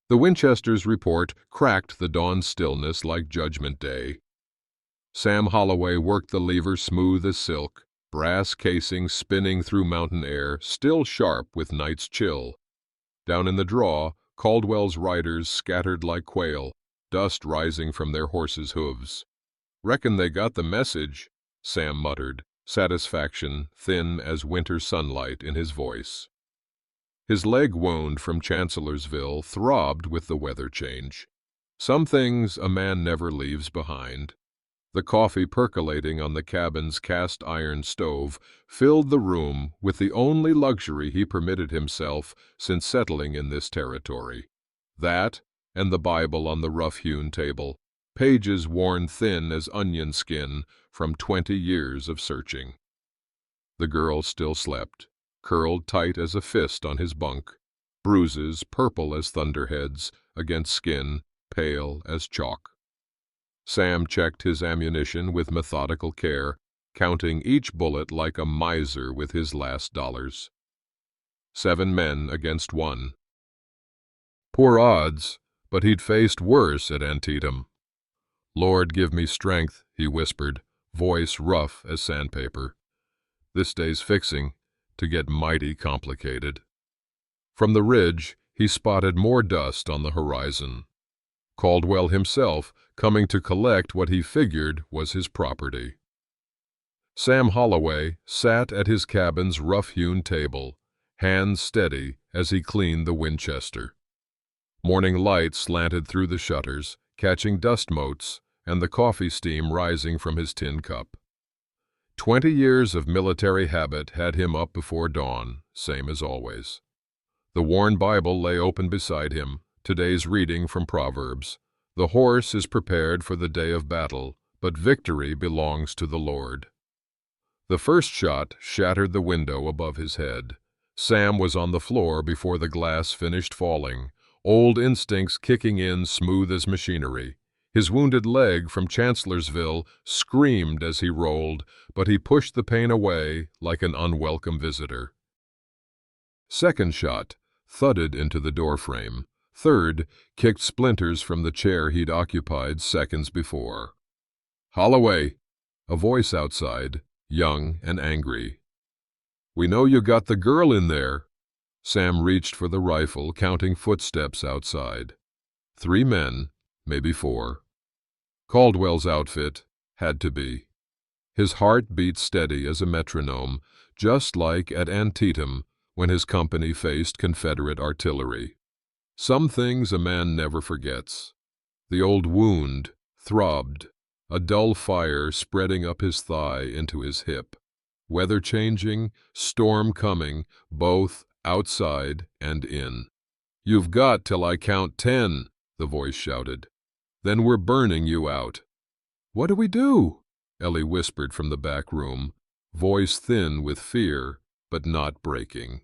The Winchester's report cracked the dawn stillness like Judgment Day. Sam Holloway worked the lever smooth as silk, brass casing spinning through mountain air, still sharp with night's chill. Down in the draw, Caldwell's riders scattered like quail, dust rising from their horses' hooves. "Reckon they got the message," Sam muttered, satisfaction thin as winter sunlight in his voice. His leg wound from Chancellorsville throbbed with the weather change. Some things a man never leaves behind. The coffee percolating on the cabin's cast-iron stove filled the room with the only luxury he permitted himself since settling in this territory. That, and the Bible on the rough-hewn table, pages worn thin as onion skin from 20 years of searching. The girl still slept, curled tight as a fist on his bunk, bruises purple as thunderheads against skin pale as chalk. Sam checked his ammunition with methodical care, counting each bullet like a miser with his last dollars. 7 men against 1. Poor odds, but he'd faced worse at Antietam. "Lord, give me strength," he whispered, voice rough as sandpaper. "This day's fixing to get mighty complicated." From the ridge, he spotted more dust on the horizon. Caldwell himself coming to collect what he figured was his property. Sam Holloway sat at his cabin's rough-hewn table, hands steady as he cleaned the Winchester. Morning light slanted through the shutters, catching dust motes and the coffee steam rising from his tin cup. 20 years of military habit had him up before dawn, same as always. The worn Bible lay open beside him, today's reading from Proverbs. "The horse is prepared for the day of battle, but victory belongs to the Lord." The first shot shattered the window above his head. Sam was on the floor before the glass finished falling, old instincts kicking in smooth as machinery. His wounded leg from Chancellorsville screamed as he rolled, but he pushed the pain away like an unwelcome visitor. Second shot thudded into the doorframe. Third kicked splinters from the chair he'd occupied seconds before. "Holloway!" A voice outside, young and angry. "We know you got the girl in there." Sam reached for the rifle, counting footsteps outside. 3 men, maybe 4. Caldwell's outfit had to be. His heart beat steady as a metronome, just like at Antietam when his company faced Confederate artillery. Some things a man never forgets. The old wound throbbed, a dull fire spreading up his thigh into his hip. Weather changing, storm coming, both outside and in. "You've got till I count 10, the voice shouted. "Then we're burning you out." "What do we do?" Ellie whispered from the back room, voice thin with fear, but not breaking.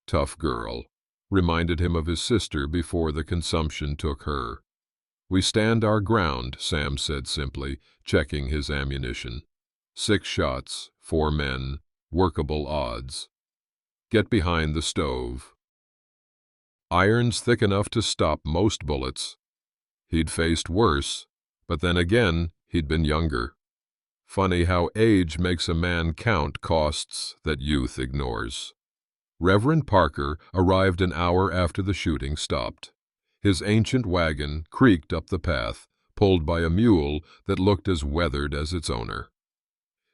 Tough girl. Reminded him of his sister before the consumption took her. "We stand our ground," Sam said simply, checking his ammunition. 6 shots, 4 men, workable odds. "Get behind the stove." Irons thick enough to stop most bullets. He'd faced worse, but then again, he'd been younger. Funny how age makes a man count costs that youth ignores. Reverend Parker arrived an hour after the shooting stopped. His ancient wagon creaked up the path, pulled by a mule that looked as weathered as its owner.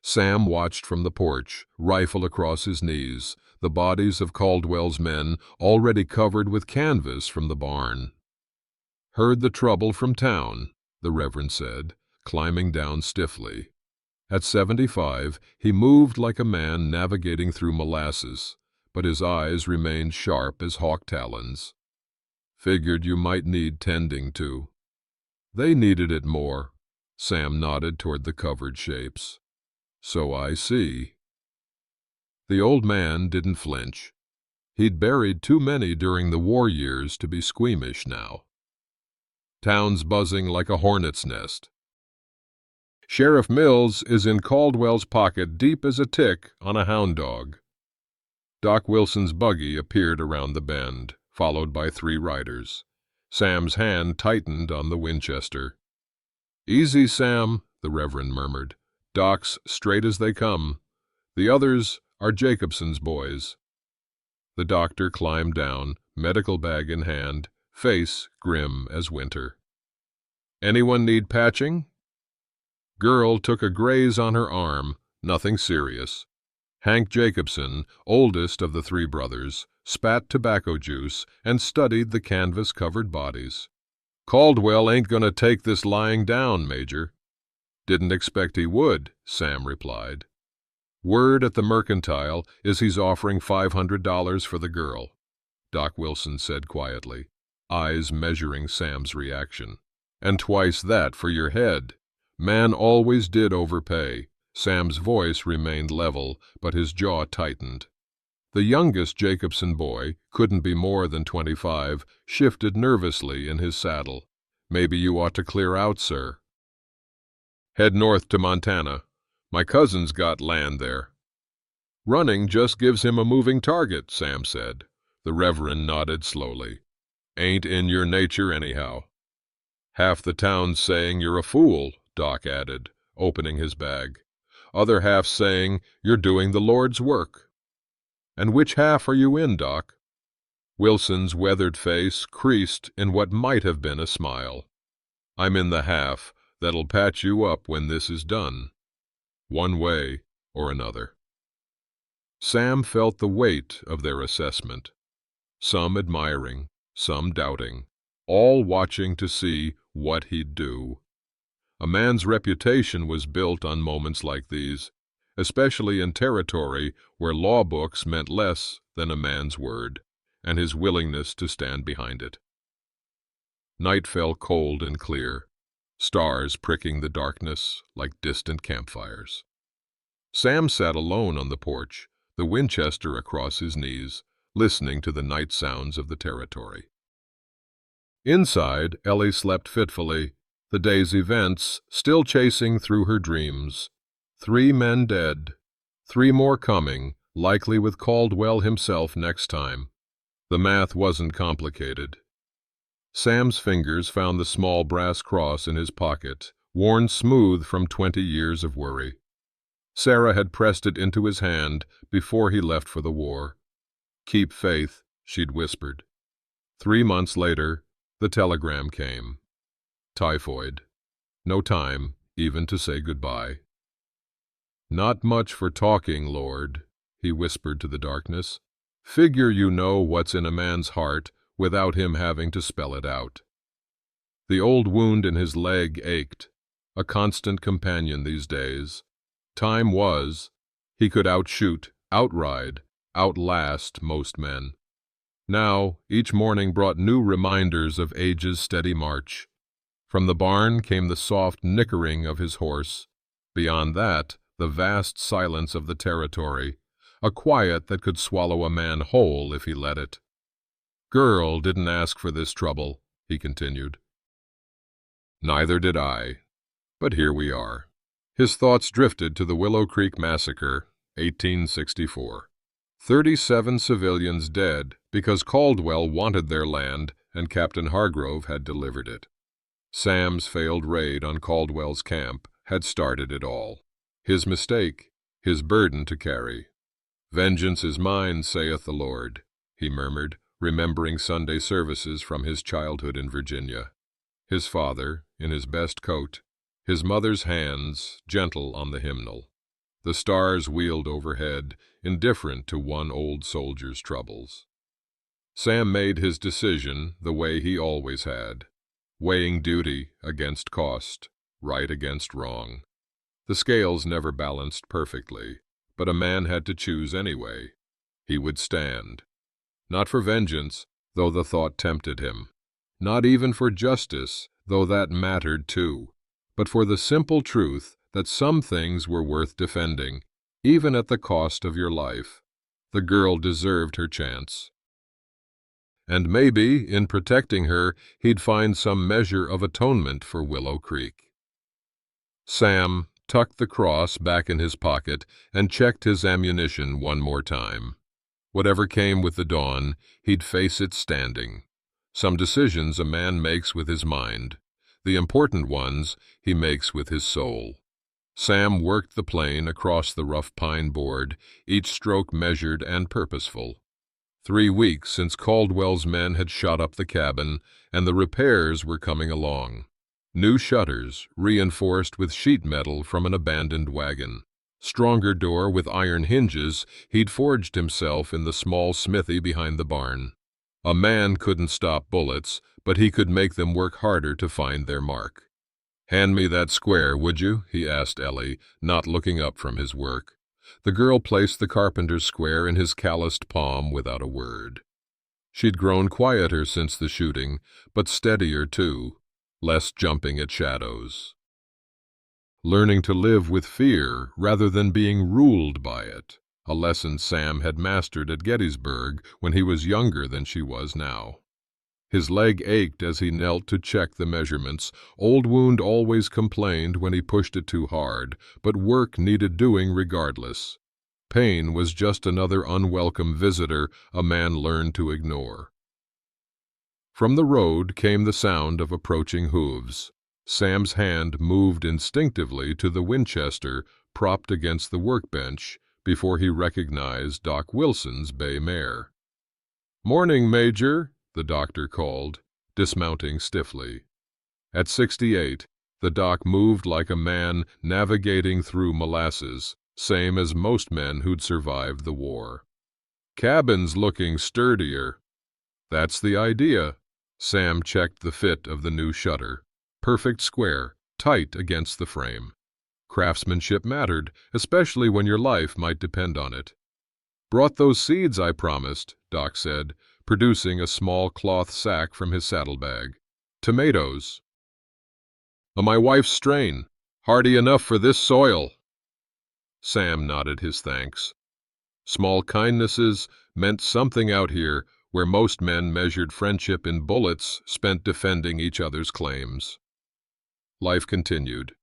Sam watched from the porch, rifle across his knees, the bodies of Caldwell's men already covered with canvas from the barn. "Heard the trouble from town," the Reverend said, climbing down stiffly. At 75, he moved like a man navigating through molasses, but his eyes remained sharp as hawk talons. "Figured you might need tending to." "They needed it more." Sam nodded toward the covered shapes. "So I see." The old man didn't flinch. He'd buried too many during the war years to be squeamish now. "Town's buzzing like a hornet's nest. Sheriff Mills is in Caldwell's pocket deep as a tick on a hound dog." Doc Wilson's buggy appeared around the bend, followed by 3 riders. Sam's hand tightened on the Winchester. "Easy, Sam," the Reverend murmured. "Doc's straight as they come. The others are Jacobson's boys." The doctor climbed down, medical bag in hand, face grim as winter. "Anyone need patching?" Girl took a graze on her arm, nothing serious. Hank Jacobson, oldest of the three brothers, spat tobacco juice and studied the canvas-covered bodies. "Caldwell ain't gonna take this lying down, Major." "Didn't expect he would," Sam replied. "Word at the Mercantile is he's offering $500 for the girl," Doc Wilson said quietly, eyes measuring Sam's reaction. "And twice that for your head. Man always did overpay." Sam's voice remained level, but his jaw tightened. The youngest Jacobson boy, couldn't be more than 25, shifted nervously in his saddle. "Maybe you ought to clear out, sir." "Head north to Montana. My cousin's got land there." "Running just gives him a moving target," Sam said. The Reverend nodded slowly. "Ain't in your nature anyhow." "Half the town's saying you're a fool," Doc added, opening his bag. "Other half saying you're doing the Lord's work." "And which half are you in, Doc?" Wilson's weathered face creased in what might have been a smile. "I'm in the half that'll patch you up when this is done. One way or another." Sam felt the weight of their assessment. Some admiring, some doubting, all watching to see what he'd do. A man's reputation was built on moments like these, especially in territory where law books meant less than a man's word, and his willingness to stand behind it. Night fell cold and clear, stars pricking the darkness like distant campfires. Sam sat alone on the porch, the Winchester across his knees, listening to the night sounds of the territory. Inside, Ellie slept fitfully, the day's events still chasing through her dreams. 3 men dead, 3 more coming, likely with Caldwell himself next time. The math wasn't complicated. Sam's fingers found the small brass cross in his pocket, worn smooth from 20 years of worry. Sarah had pressed it into his hand before he left for the war. "Keep faith," she'd whispered. 3 months later, the telegram came. Typhoid. No time even to say goodbye. "Not much for talking, Lord," he whispered to the darkness. "Figure you know what's in a man's heart without him having to spell it out." The old wound in his leg ached, a constant companion these days. Time was, he could outshoot, outride, outlast most men. Now, each morning brought new reminders of age's steady march. From the barn came the soft nickering of his horse. Beyond that, the vast silence of the territory, a quiet that could swallow a man whole if he let it. "Girl didn't ask for this trouble," he continued. "Neither did I. But here we are." His thoughts drifted to the Willow Creek Massacre, 1864. 37 civilians dead because Caldwell wanted their land and Captain Hargrove had delivered it. Sam's failed raid on Caldwell's camp had started it all. His mistake, his burden to carry. "Vengeance is mine, saith the Lord," he murmured, remembering Sunday services from his childhood in Virginia. His father, in his best coat, his mother's hands gentle on the hymnal. The stars wheeled overhead, indifferent to one old soldier's troubles. Sam made his decision the way he always had, weighing duty against cost, right against wrong. The scales never balanced perfectly, but a man had to choose anyway. He would stand. Not for vengeance, though the thought tempted him. Not even for justice, though that mattered too. But for the simple truth that some things were worth defending, even at the cost of your life. The girl deserved her chance. And maybe, in protecting her, he'd find some measure of atonement for Willow Creek. Sam tucked the cross back in his pocket and checked his ammunition one more time. Whatever came with the dawn, he'd face it standing. Some decisions a man makes with his mind. The important ones he makes with his soul. Sam worked the plane across the rough pine board, each stroke measured and purposeful. 3 weeks since Caldwell's men had shot up the cabin, and the repairs were coming along. New shutters, reinforced with sheet metal from an abandoned wagon. Stronger door with iron hinges he'd forged himself in the small smithy behind the barn. A man couldn't stop bullets, but he could make them work harder to find their mark. "Hand me that square, would you?" he asked Ellie, not looking up from his work. The girl placed the carpenter's square in his calloused palm without a word. She'd grown quieter since the shooting, but steadier too, less jumping at shadows. Learning to live with fear rather than being ruled by it, a lesson Sam had mastered at Gettysburg when he was younger than she was now. His leg ached as he knelt to check the measurements. Old Wound always complained when he pushed it too hard, but work needed doing regardless. Pain was just another unwelcome visitor a man learned to ignore. From the road came the sound of approaching hooves. Sam's hand moved instinctively to the Winchester propped against the workbench before he recognized Doc Wilson's bay mare. "Morning, Major," the doctor called, dismounting stiffly. At 68, the doc moved like a man navigating through molasses, same as most men who'd survived the war. "Cabin's looking sturdier." "That's the idea." Sam checked the fit of the new shutter. Perfect square, tight against the frame. Craftsmanship mattered, especially when your life might depend on it. "Brought those seeds I promised," Doc said, producing a small cloth sack from his saddlebag. "Tomatoes." "My wife's strain. Hardy enough for this soil." Sam nodded his thanks. Small kindnesses meant something out here where most men measured friendship in bullets spent defending each other's claims. Life continued.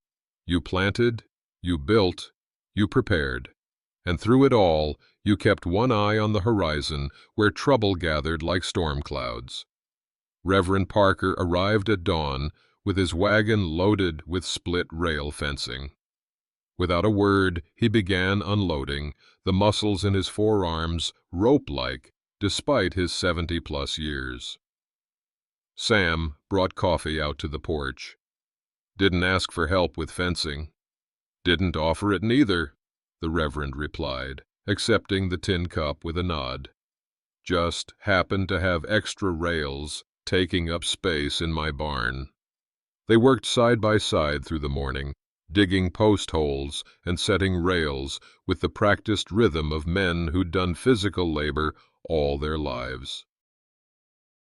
You planted, you built, you prepared, and through it all you kept one eye on the horizon where trouble gathered like storm clouds. Reverend Parker arrived at dawn with his wagon loaded with split rail fencing. Without a word, he began unloading, the muscles in his forearms rope-like despite his 70-plus years. Sam brought coffee out to the porch. "Didn't ask for help with fencing." "Didn't offer it neither," the Reverend replied, accepting the tin cup with a nod. "Just happened to have extra rails taking up space in my barn." They worked side by side through the morning, digging post holes and setting rails with the practiced rhythm of men who'd done physical labor all their lives.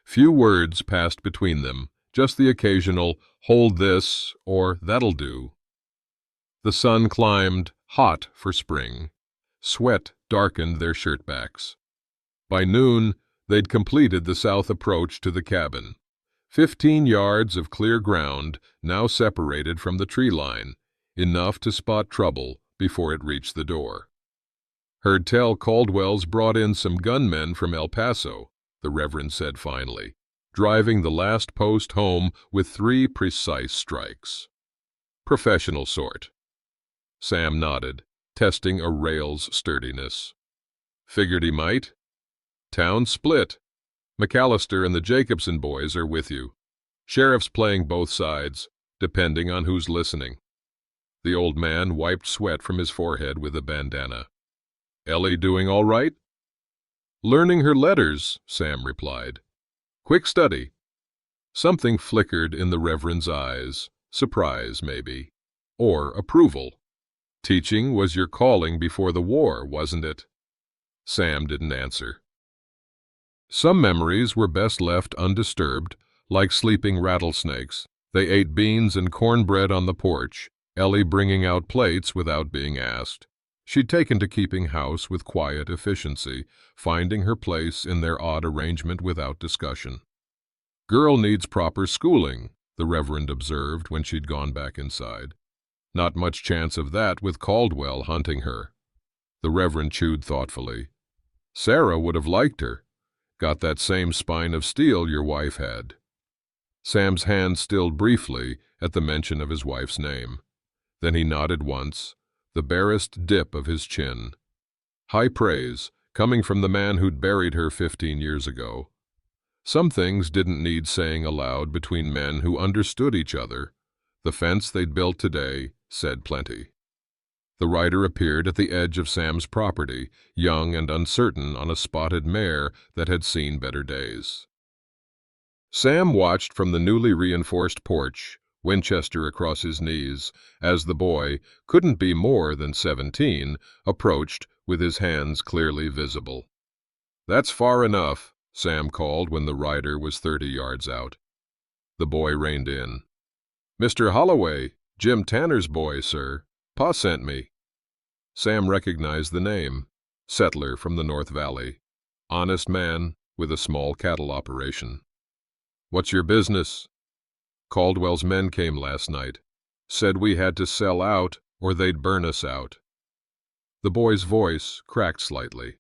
Few words passed between them, just the occasional "hold this" or "that'll do." The sun climbed, hot for spring. Sweat darkened their shirt-backs. By noon, they'd completed the south approach to the cabin. 15 yards of clear ground now separated from the tree line, enough to spot trouble before it reached the door. "Heard tell Caldwell's brought in some gunmen from El Paso," the Reverend said finally, driving the last post home with 3 precise strikes. "Professional sort." Sam nodded, testing a rail's sturdiness. "Figured he might." "Town split. McAllister and the Jacobson boys are with you. Sheriff's playing both sides, depending on who's listening." The old man wiped sweat from his forehead with a bandana. "Ellie doing all right?" "Learning her letters," Sam replied. "Quick study." Something flickered in the Reverend's eyes, surprise maybe, or approval. "Teaching was your calling before the war, wasn't it?" Sam didn't answer. Some memories were best left undisturbed, like sleeping rattlesnakes. They ate beans and cornbread on the porch, Ellie bringing out plates without being asked. She'd taken to keeping house with quiet efficiency, finding her place in their odd arrangement without discussion. "Girl needs proper schooling," the Reverend observed when she'd gone back inside. "Not much chance of that with Caldwell hunting her." The Reverend chewed thoughtfully. "Sarah would have liked her. Got that same spine of steel your wife had. Sam's hand stilled briefly at the mention of his wife's name. Then he nodded once, the barest dip of his chin. High praise, coming from the man who'd buried her 15 years ago. Some things didn't need saying aloud between men who understood each other. The fence they'd built today said plenty. The rider appeared at the edge of Sam's property, young and uncertain on a spotted mare that had seen better days. Sam watched from the newly reinforced porch, Winchester across his knees, as the boy, couldn't be more than 17, approached with his hands clearly visible. "That's far enough," Sam called when the rider was 30 yards out. The boy reined in. "Mr. Holloway, Jim Tanner's boy, sir. Pa sent me." Sam recognized the name. Settler from the North Valley. Honest man with a small cattle operation. "What's your business?" "Caldwell's men came last night. Said we had to sell out or they'd burn us out." The boy's voice cracked slightly.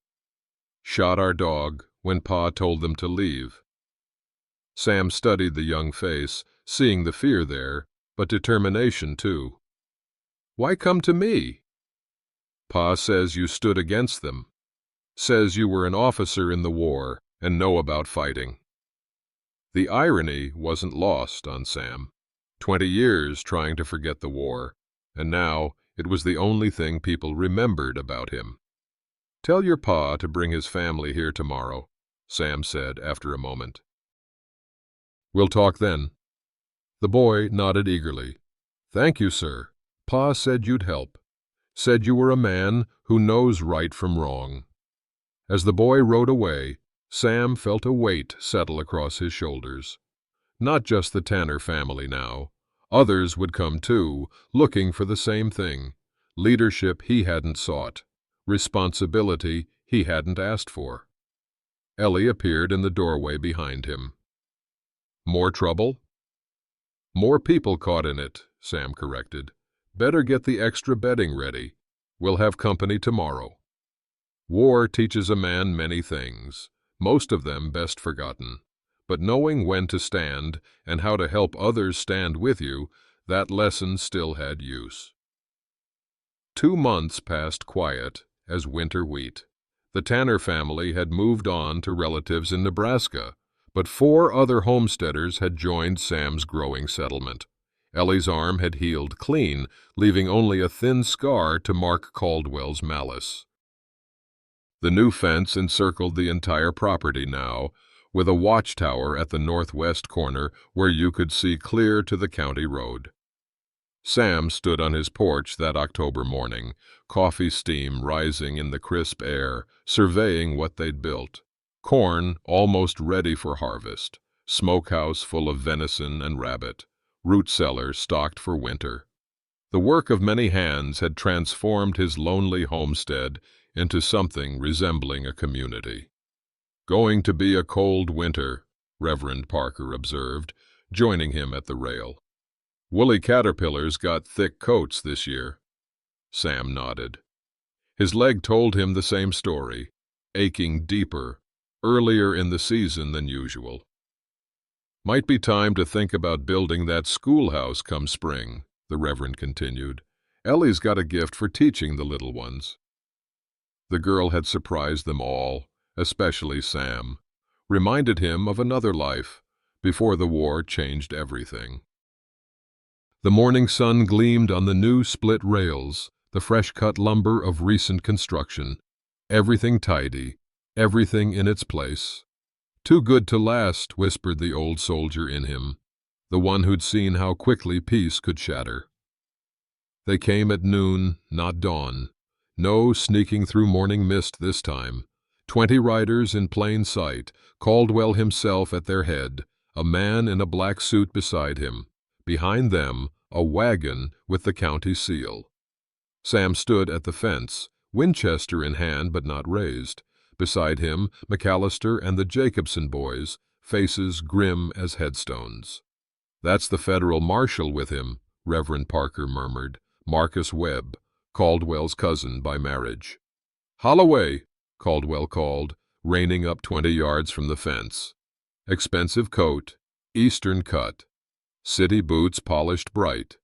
"Shot our dog when Pa told them to leave." Sam studied the young face, seeing the fear there, but determination too. "Why come to me?" "Pa says you stood against them. Says you were an officer in the war and know about fighting." The irony wasn't lost on Sam. 20 years trying to forget the war, and now it was the only thing people remembered about him. "Tell your pa to bring his family here tomorrow," Sam said after a moment. "We'll talk then." The boy nodded eagerly. "Thank you, sir. Pa said you'd help. Said you were a man who knows right from wrong." As the boy rode away, Sam felt a weight settle across his shoulders. Not just the Tanner family now. Others would come too, looking for the same thing. Leadership he hadn't sought. Responsibility he hadn't asked for. Ellie appeared in the doorway behind him. "More trouble?" "More people caught in it," Sam corrected. "Better get the extra bedding ready. We'll have company tomorrow." War teaches a man many things, most of them best forgotten. But knowing when to stand and how to help others stand with you, that lesson still had use. 2 months passed quiet as winter wheat. The Tanner family had moved on to relatives in Nebraska, but 4 other homesteaders had joined Sam's growing settlement. Ellie's arm had healed clean, leaving only a thin scar to mark Caldwell's malice. The new fence encircled the entire property now, with a watchtower at the northwest corner where you could see clear to the county road. Sam stood on his porch that October morning, coffee steam rising in the crisp air, surveying what they'd built. Corn almost ready for harvest, smokehouse full of venison and rabbit, root cellar stocked for winter. The work of many hands had transformed his lonely homestead into something resembling a community. "Going to be a cold winter," Reverend Parker observed, joining him at the rail. "Woolly caterpillars got thick coats this year." Sam nodded. His leg told him the same story, aching deeper, earlier in the season than usual. "Might be time to think about building that schoolhouse come spring," the Reverend continued. "Ellie's got a gift for teaching the little ones." The girl had surprised them all, especially Sam, reminded him of another life, before the war changed everything. The morning sun gleamed on the new split rails, the fresh-cut lumber of recent construction. Everything tidy, everything in its place. "Too good to last," whispered the old soldier in him, the one who'd seen how quickly peace could shatter. They came at noon, not dawn. No sneaking through morning mist this time. 20 riders in plain sight, Caldwell himself at their head, a man in a black suit beside him. Behind them, a wagon with the county seal. Sam stood at the fence, Winchester in hand but not raised. Beside him, McAllister and the Jacobson boys, faces grim as headstones. "That's the federal marshal with him," Reverend Parker murmured. "Marcus Webb, Caldwell's cousin by marriage." "Holloway," Caldwell called, reining up 20 yards from the fence. Expensive coat, Eastern cut, city boots polished bright.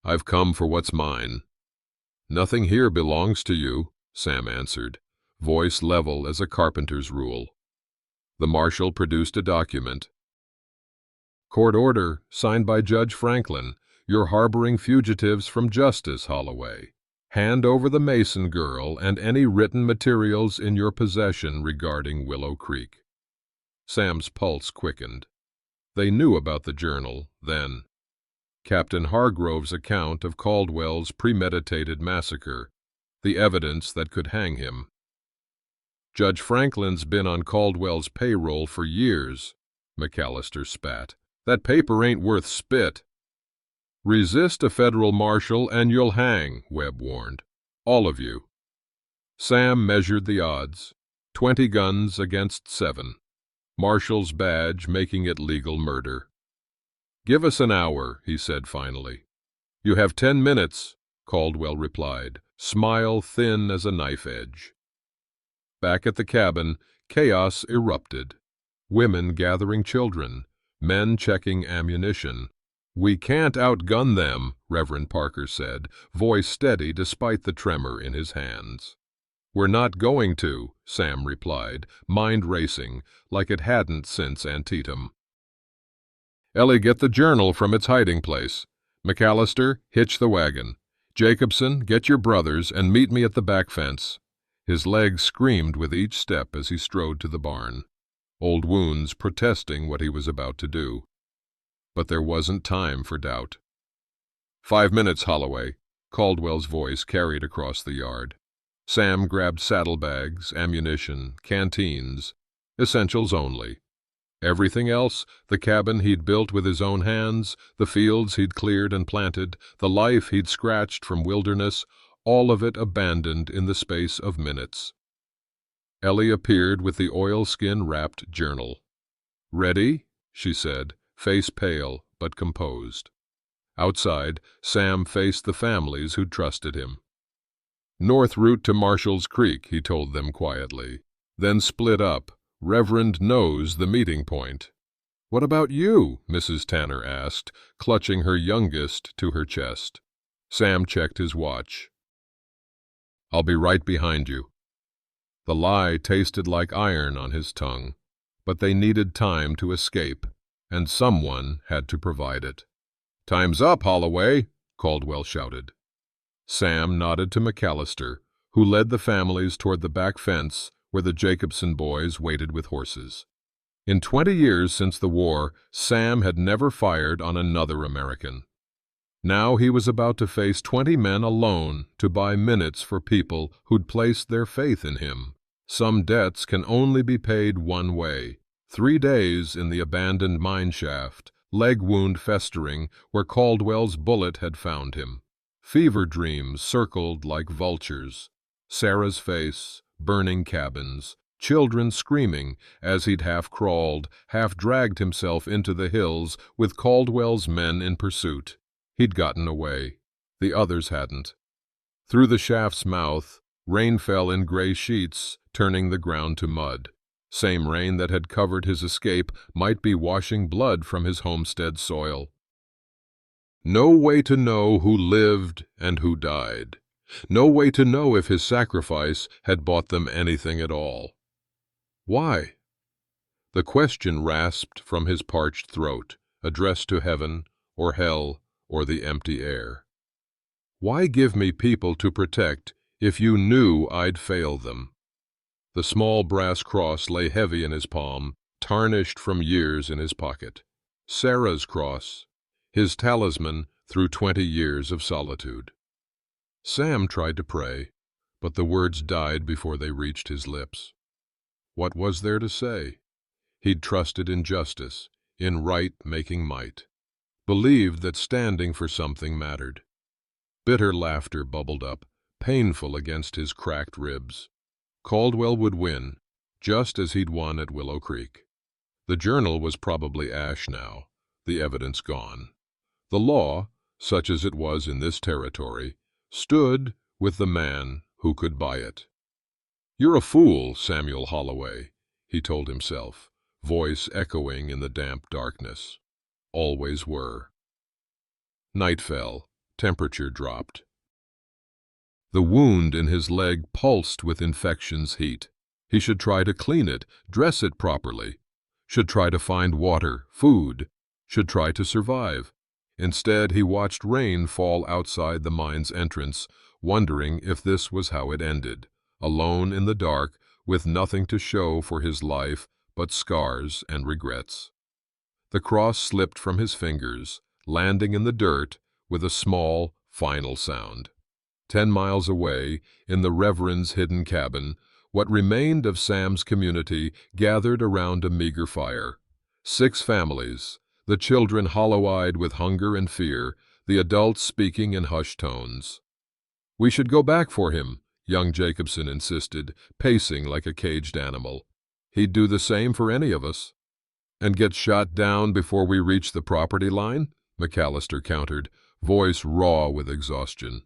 I've come for what's mine. Nothing here belongs to you, Sam answered, voice level as a carpenter's rule. The marshal produced a document. Court order, signed by Judge Franklin. You're harboring fugitives from justice, Holloway. Hand over the Mason girl and any written materials in your possession regarding Willow Creek. Sam's pulse quickened. They knew about the journal, then. Captain Hargrove's account of Caldwell's premeditated massacre, the evidence that could hang him. Judge Franklin's been on Caldwell's payroll for years, McAllister spat. That paper ain't worth spit. Resist a federal marshal and you'll hang, Webb warned. All of you. Sam measured the odds. 20 guns against 7. Marshal's badge making it legal murder. Give us an hour, he said finally. You have 10 minutes, Caldwell replied, smile thin as a knife edge. Back at the cabin, chaos erupted. Women gathering children, men checking ammunition. We can't outgun them, Reverend Parker said, voice steady despite the tremor in his hands. We're not going to, Sam replied, mind racing, like it hadn't since Antietam. Ellie, get the journal from its hiding place. McAllister, hitch the wagon. Jacobson, get your brothers and meet me at the back fence. His legs screamed with each step as he strode to the barn, old wounds protesting what he was about to do. But there wasn't time for doubt. 5 minutes, Holloway, Caldwell's voice carried across the yard. Sam grabbed saddlebags, ammunition, canteens, essentials only. Everything else, the cabin he'd built with his own hands, the fields he'd cleared and planted, the life he'd scratched from wilderness, all of it abandoned in the space of minutes. Ellie appeared with the oilskin-wrapped journal. Ready? She said, face pale but composed. Outside, Sam faced the families who'd trusted him. North route to Marshall's Creek, he told them quietly. Then split up. Reverend knows the meeting point. What about you? Mrs. Tanner asked, clutching her youngest to her chest. Sam checked his watch. I'll be right behind you. The lie tasted like iron on his tongue, but they needed time to escape, and someone had to provide it. Time's up, Holloway, Caldwell shouted. Sam nodded to McAllister, who led the families toward the back fence where the Jacobson boys waited with horses. In 20 years since the war, Sam had never fired on another American. Now he was about to face 20 men alone to buy minutes for people who'd placed their faith in him. Some debts can only be paid one way. 3 days in the abandoned mine shaft, leg wound festering where Caldwell's bullet had found him. Fever dreams circled like vultures. Sarah's face, burning cabins, children screaming as he'd half crawled, half dragged himself into the hills with Caldwell's men in pursuit. He'd gotten away. The others hadn't. Through the shaft's mouth, rain fell in gray sheets, turning the ground to mud. Same rain that had covered his escape might be washing blood from his homestead soil. No way to know who lived and who died. No way to know if his sacrifice had bought them anything at all. Why? The question rasped from his parched throat, addressed to heaven or hell or the empty air. Why give me people to protect if you knew I'd fail them? The small brass cross lay heavy in his palm, tarnished from years in his pocket. Sarah's cross, his talisman through 20 years of solitude. Sam tried to pray, but the words died before they reached his lips. What was there to say? He'd trusted in justice, in right making might, believed that standing for something mattered. Bitter laughter bubbled up, painful against his cracked ribs. Caldwell would win, just as he'd won at Willow Creek. The journal was probably ash now, the evidence gone. The law, such as it was in this territory, stood with the man who could buy it. "You're a fool, Samuel Holloway," he told himself, voice echoing in the damp darkness. Always were. Night fell. Temperature dropped. The wound in his leg pulsed with infection's heat. He should try to clean it, dress it properly. Should try to find water, food. Should try to survive. Instead, he watched rain fall outside the mine's entrance, wondering if this was how it ended. Alone in the dark, with nothing to show for his life but scars and regrets. The cross slipped from his fingers, landing in the dirt with a small, final sound. 10 miles away, in the Reverend's hidden cabin, what remained of Sam's community gathered around a meager fire. 6 families, the children hollow-eyed with hunger and fear, the adults speaking in hushed tones. "We should go back for him," young Jacobson insisted, pacing like a caged animal. "He'd do the same for any of us." "And get shot down before we reach the property line?" McAllister countered, voice raw with exhaustion.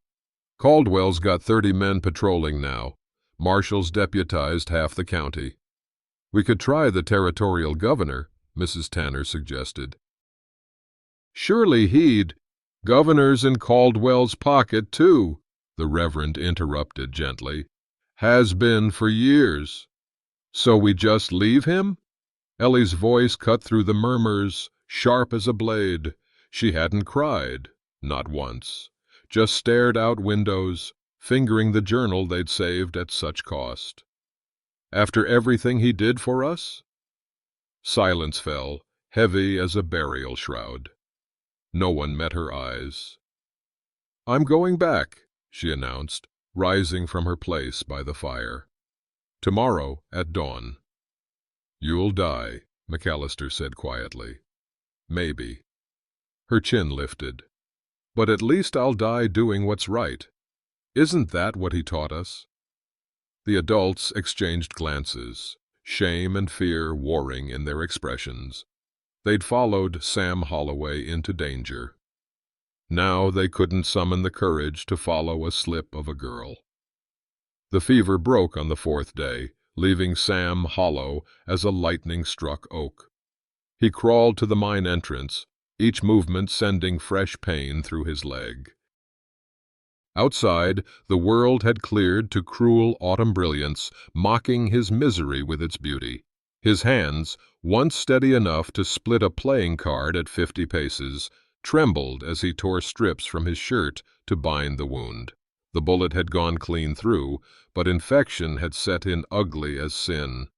"Caldwell's got 30 men patrolling now. Marshals deputized half the county." "We could try the territorial governor," Mrs. Tanner suggested. "Surely he'd—" "Governor's in Caldwell's pocket, too," the Reverend interrupted gently. "Has been for years." "So we just leave him?" Ellie's voice cut through the murmurs, sharp as a blade. She hadn't cried, not once. Just stared out windows, fingering the journal they'd saved at such cost. "After everything he did for us?" Silence fell, heavy as a burial shroud. No one met her eyes. "I'm going back," she announced, rising from her place by the fire. "Tomorrow at dawn." "You'll die," McAllister said quietly. "Maybe." Her chin lifted. "But at least I'll die doing what's right. Isn't that what he taught us?" The adults exchanged glances, shame and fear warring in their expressions. They'd followed Sam Holloway into danger. Now they couldn't summon the courage to follow a slip of a girl. The fever broke on the 4th day, leaving Sam hollow as a lightning-struck oak. He crawled to the mine entrance, each movement sending fresh pain through his leg. Outside, the world had cleared to cruel autumn brilliance, mocking his misery with its beauty. His hands, once steady enough to split a playing card at 50 paces, trembled as he tore strips from his shirt to bind the wound. The bullet had gone clean through, but infection had set in ugly as sin.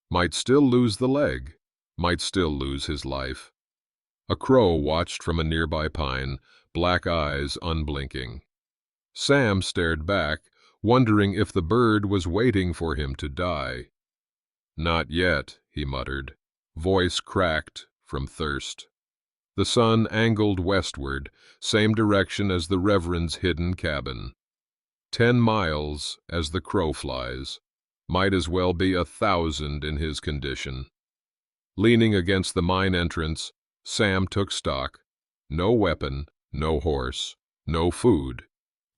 Might still lose the leg, might still lose his life. A crow watched from a nearby pine, black eyes unblinking. Sam stared back, wondering if the bird was waiting for him to die. "Not yet," he muttered, voice cracked from thirst. The sun angled westward, same direction as the Reverend's hidden cabin. 10 miles, as the crow flies, might as well be 1,000 in his condition. Leaning against the mine entrance, Sam took stock. No weapon, no horse, no food.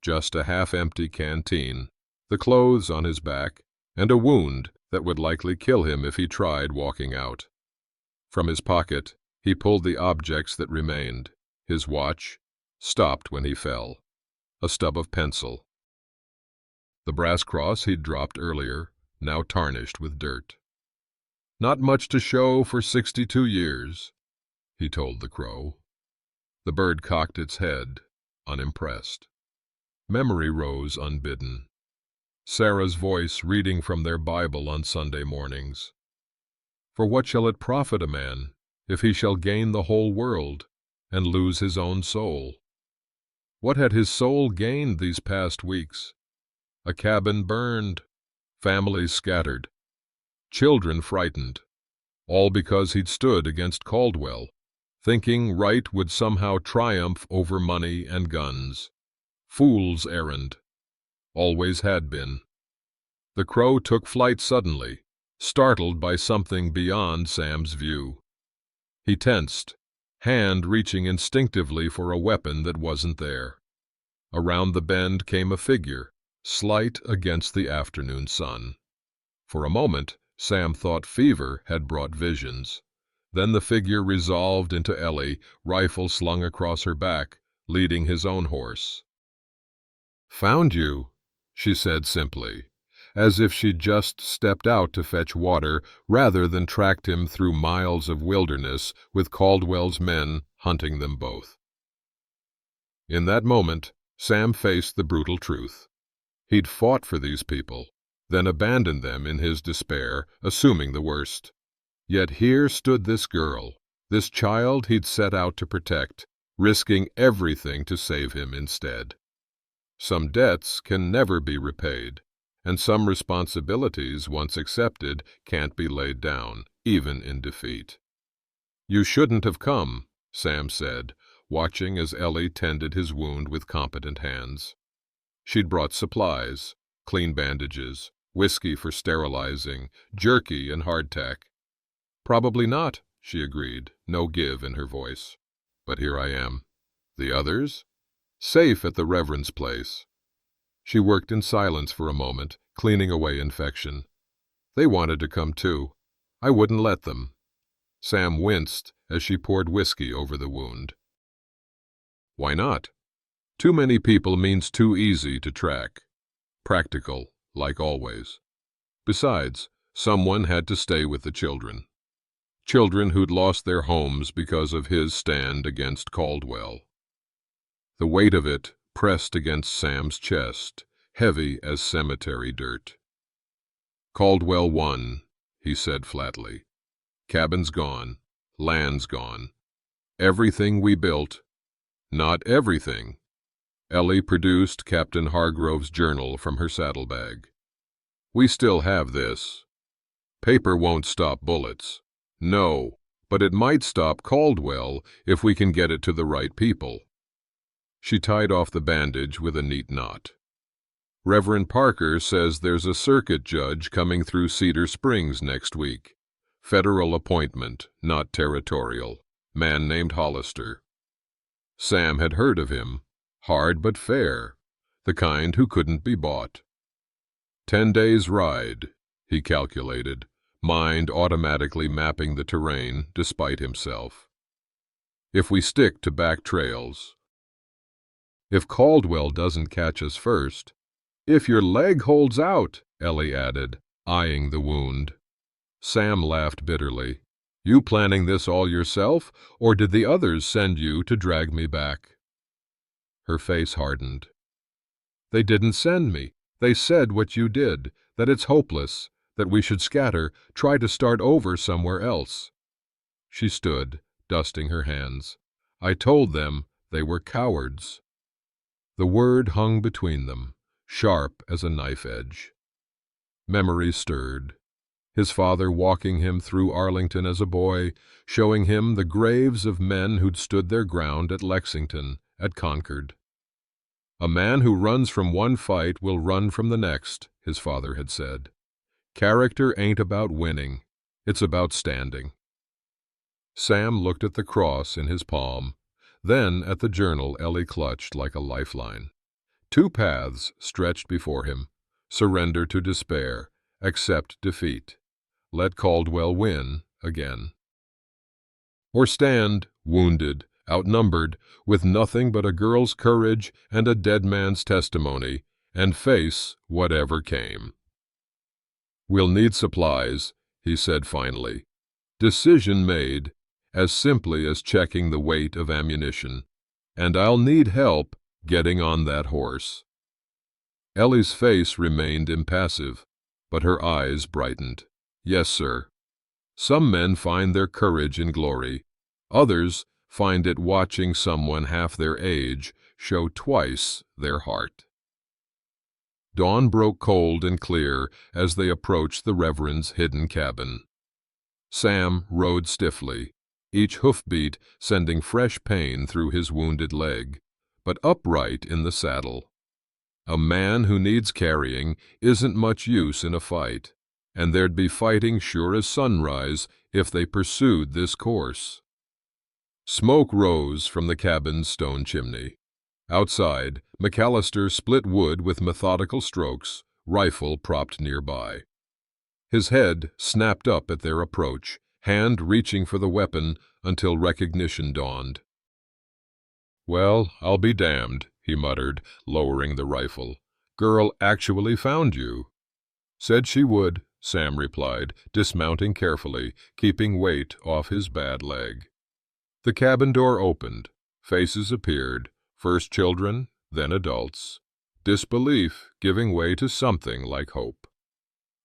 Just a half-empty canteen, the clothes on his back, and a wound that would likely kill him if he tried walking out. From his pocket, he pulled the objects that remained. His watch, stopped when he fell. A stub of pencil. The brass cross he'd dropped earlier, now tarnished with dirt. "Not much to show for 62 years, he told the crow. The bird cocked its head, unimpressed. Memory rose unbidden. Sarah's voice reading from their Bible on Sunday mornings. "For what shall it profit a man, if he shall gain the whole world, and lose his own soul?" What had his soul gained these past weeks? A cabin burned, families scattered, children frightened, all because he'd stood against Caldwell, thinking right would somehow triumph over money and guns. Fool's errand. Always had been. The crow took flight suddenly, startled by something beyond Sam's view. He tensed, hand reaching instinctively for a weapon that wasn't there. Around the bend came a figure, slight against the afternoon sun. For a moment, Sam thought fever had brought visions. Then the figure resolved into Ellie, rifle slung across her back, leading his own horse. "Found you," she said simply, as if she'd just stepped out to fetch water rather than tracked him through miles of wilderness with Caldwell's men hunting them both. In that moment, Sam faced the brutal truth. He'd fought for these people, then abandoned them in his despair, assuming the worst. Yet here stood this girl, this child he'd set out to protect, risking everything to save him instead. Some debts can never be repaid, and some responsibilities, once accepted, can't be laid down, even in defeat. "You shouldn't have come," Sam said, watching as Ellie tended his wound with competent hands. She'd brought supplies, clean bandages, whiskey for sterilizing, jerky and hardtack. "Probably not," she agreed, no give in her voice. "But here I am. The others?" "Safe at the Reverend's place." She worked in silence for a moment, cleaning away infection. "They wanted to come too. I wouldn't let them." Sam winced as she poured whiskey over the wound. "Why not?" "Too many people means too easy to track. Practical, like always. Besides, someone had to stay with the children. Children who'd lost their homes because of his stand against Caldwell." The weight of it pressed against Sam's chest, heavy as cemetery dirt. "Caldwell won," he said flatly. "Cabin's gone, land's gone. Everything we built." "Not everything." Ellie produced Captain Hargrove's journal from her saddlebag. "We still have this. Paper won't stop bullets. No, but it might stop Caldwell if we can get it to the right people." She tied off the bandage with a neat knot. "Reverend Parker says there's a circuit judge coming through Cedar Springs next week. Federal appointment, not territorial. Man named Hollister." Sam had heard of him. Hard but fair. The kind who couldn't be bought. 10 days' ride, he calculated, mind automatically mapping the terrain despite himself. "If we stick to back trails. If Caldwell doesn't catch us first." "If your leg holds out," Ellie added, eyeing the wound. Sam laughed bitterly. "You planning this all yourself, or did the others send you to drag me back?" Her face hardened. "They didn't send me. They said what you did, that it's hopeless, that we should scatter, try to start over somewhere else." She stood, dusting her hands. "I told them they were cowards." The word hung between them, sharp as a knife edge. Memories stirred. His father walking him through Arlington as a boy, showing him the graves of men who'd stood their ground at Lexington, at Concord. "A man who runs from one fight will run from the next," his father had said. "Character ain't about winning. It's about standing." Sam looked at the cross in his palm, then at the journal Ellie clutched like a lifeline. 2 paths stretched before him: surrender to despair, accept defeat, let Caldwell win again. Or stand, wounded, outnumbered, with nothing but a girl's courage and a dead man's testimony, and face whatever came. "We'll need supplies," he said finally. Decision made, as simply as checking the weight of ammunition. "And I'll need help getting on that horse." Ellie's face remained impassive, but her eyes brightened. "Yes, sir. Some men find their courage in glory. Others find it watching someone half their age show twice their heart." Dawn broke cold and clear as they approached the Reverend's hidden cabin. Sam rode stiffly, each hoofbeat sending fresh pain through his wounded leg, but upright in the saddle. A man who needs carrying isn't much use in a fight, and there'd be fighting sure as sunrise if they pursued this course. Smoke rose from the cabin's stone chimney. Outside, McAllister split wood with methodical strokes, rifle propped nearby. His head snapped up at their approach, hand reaching for the weapon until recognition dawned. "Well, I'll be damned," he muttered, lowering the rifle. "Girl actually found you." "Said she would," Sam replied, dismounting carefully, keeping weight off his bad leg. The cabin door opened. Faces appeared, first children, then adults. Disbelief giving way to something like hope.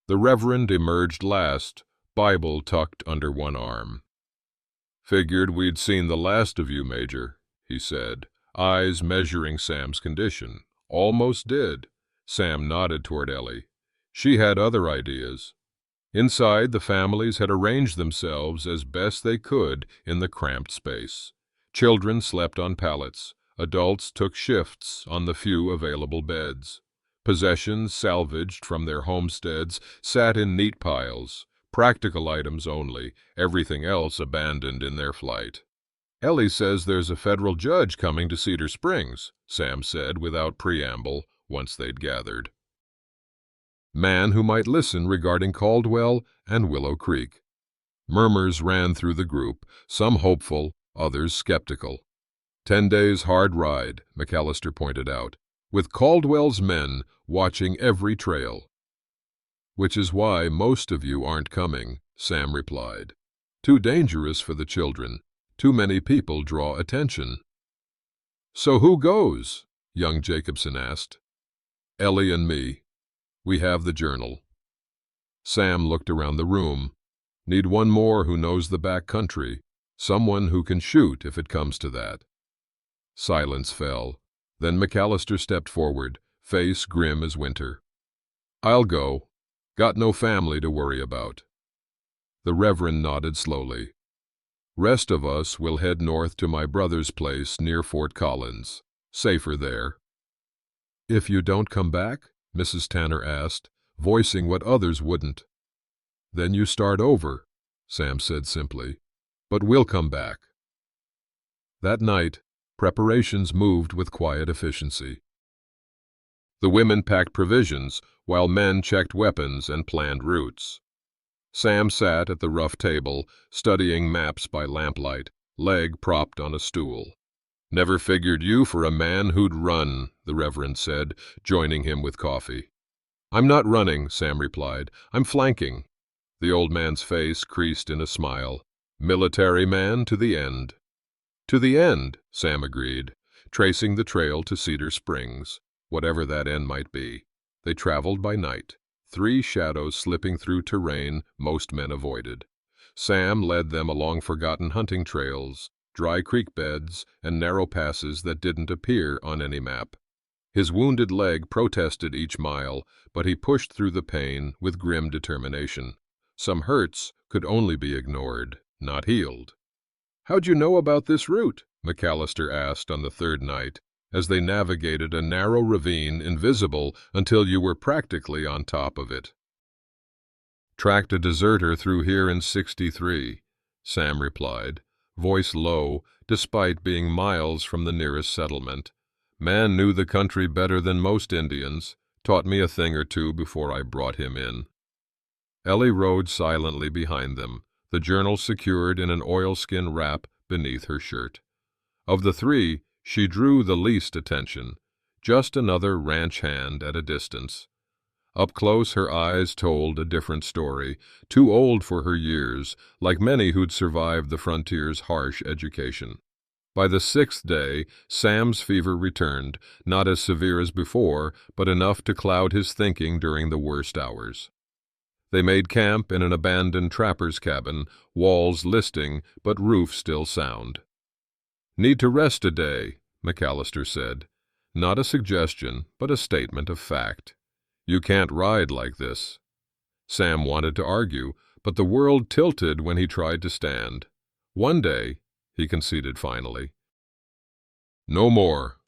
The Reverend emerged last, Bible tucked under one arm. "Figured we'd seen the last of you, Major," he said, eyes measuring Sam's condition. "Almost did." Sam nodded toward Ellie. She had other ideas. Inside, the families had arranged themselves as best they could in the cramped space. Children slept on pallets. Adults took shifts on the few available beds. Possessions salvaged from their homesteads sat in neat piles, practical items only, everything else abandoned in their flight. "Ellie says there's a federal judge coming to Cedar Springs," Sam said without preamble once they'd gathered. Man who might listen regarding Caldwell and Willow Creek. Murmurs ran through the group, some hopeful, others skeptical. 10 days' hard ride, McAllister pointed out, with Caldwell's men watching every trail. "Which is why most of you aren't coming," Sam replied. "Too dangerous for the children. Too many people draw attention." "So who goes?" young Jacobson asked. "Ellie and me. We have the journal." Sam looked around the room. "Need one more who knows the back country. Someone who can shoot if it comes to that." Silence fell. Then McAllister stepped forward, face grim as winter. "I'll go. Got no family to worry about." The Reverend nodded slowly. "Rest of us will head north to my brother's place near Fort Collins. Safer there." "If you don't come back?" Mrs. Tanner asked, voicing what others wouldn't. "Then you start over," Sam said simply. "But we'll come back." That night, preparations moved with quiet efficiency. The women packed provisions, while men checked weapons and planned routes. Sam sat at the rough table, studying maps by lamplight, leg propped on a stool. "Never figured you for a man who'd run," the Reverend said, joining him with coffee. "I'm not running," Sam replied. "I'm flanking." The old man's face creased in a smile. "Military man to the end." "To the end," Sam agreed, tracing the trail to Cedar Springs, whatever that end might be. They traveled by night, 3 shadows slipping through terrain most men avoided. Sam led them along forgotten hunting trails, dry creek beds, and narrow passes that didn't appear on any map. His wounded leg protested each mile, but he pushed through the pain with grim determination. Some hurts could only be ignored, not healed. "How'd you know about this route?" McAllister asked on the 3rd night, as they navigated a narrow ravine invisible until you were practically on top of it. "Tracked a deserter through here in '63, Sam replied, voice low, despite being miles from the nearest settlement. "Man knew the country better than most Indians, taught me a thing or two before I brought him in." Ellie rode silently behind them, the journal secured in an oilskin wrap beneath her shirt. Of the 3, she drew the least attention, just another ranch hand at a distance. Up close, her eyes told a different story, too old for her years, like many who'd survived the frontier's harsh education. By the 6th day, Sam's fever returned, not as severe as before, but enough to cloud his thinking during the worst hours. They made camp in an abandoned trapper's cabin, walls listing, but roof still sound. "Need to rest a day," McAllister said. Not a suggestion, but a statement of fact. "You can't ride like this." Sam wanted to argue, but the world tilted when he tried to stand. "One day," he conceded finally. "No more."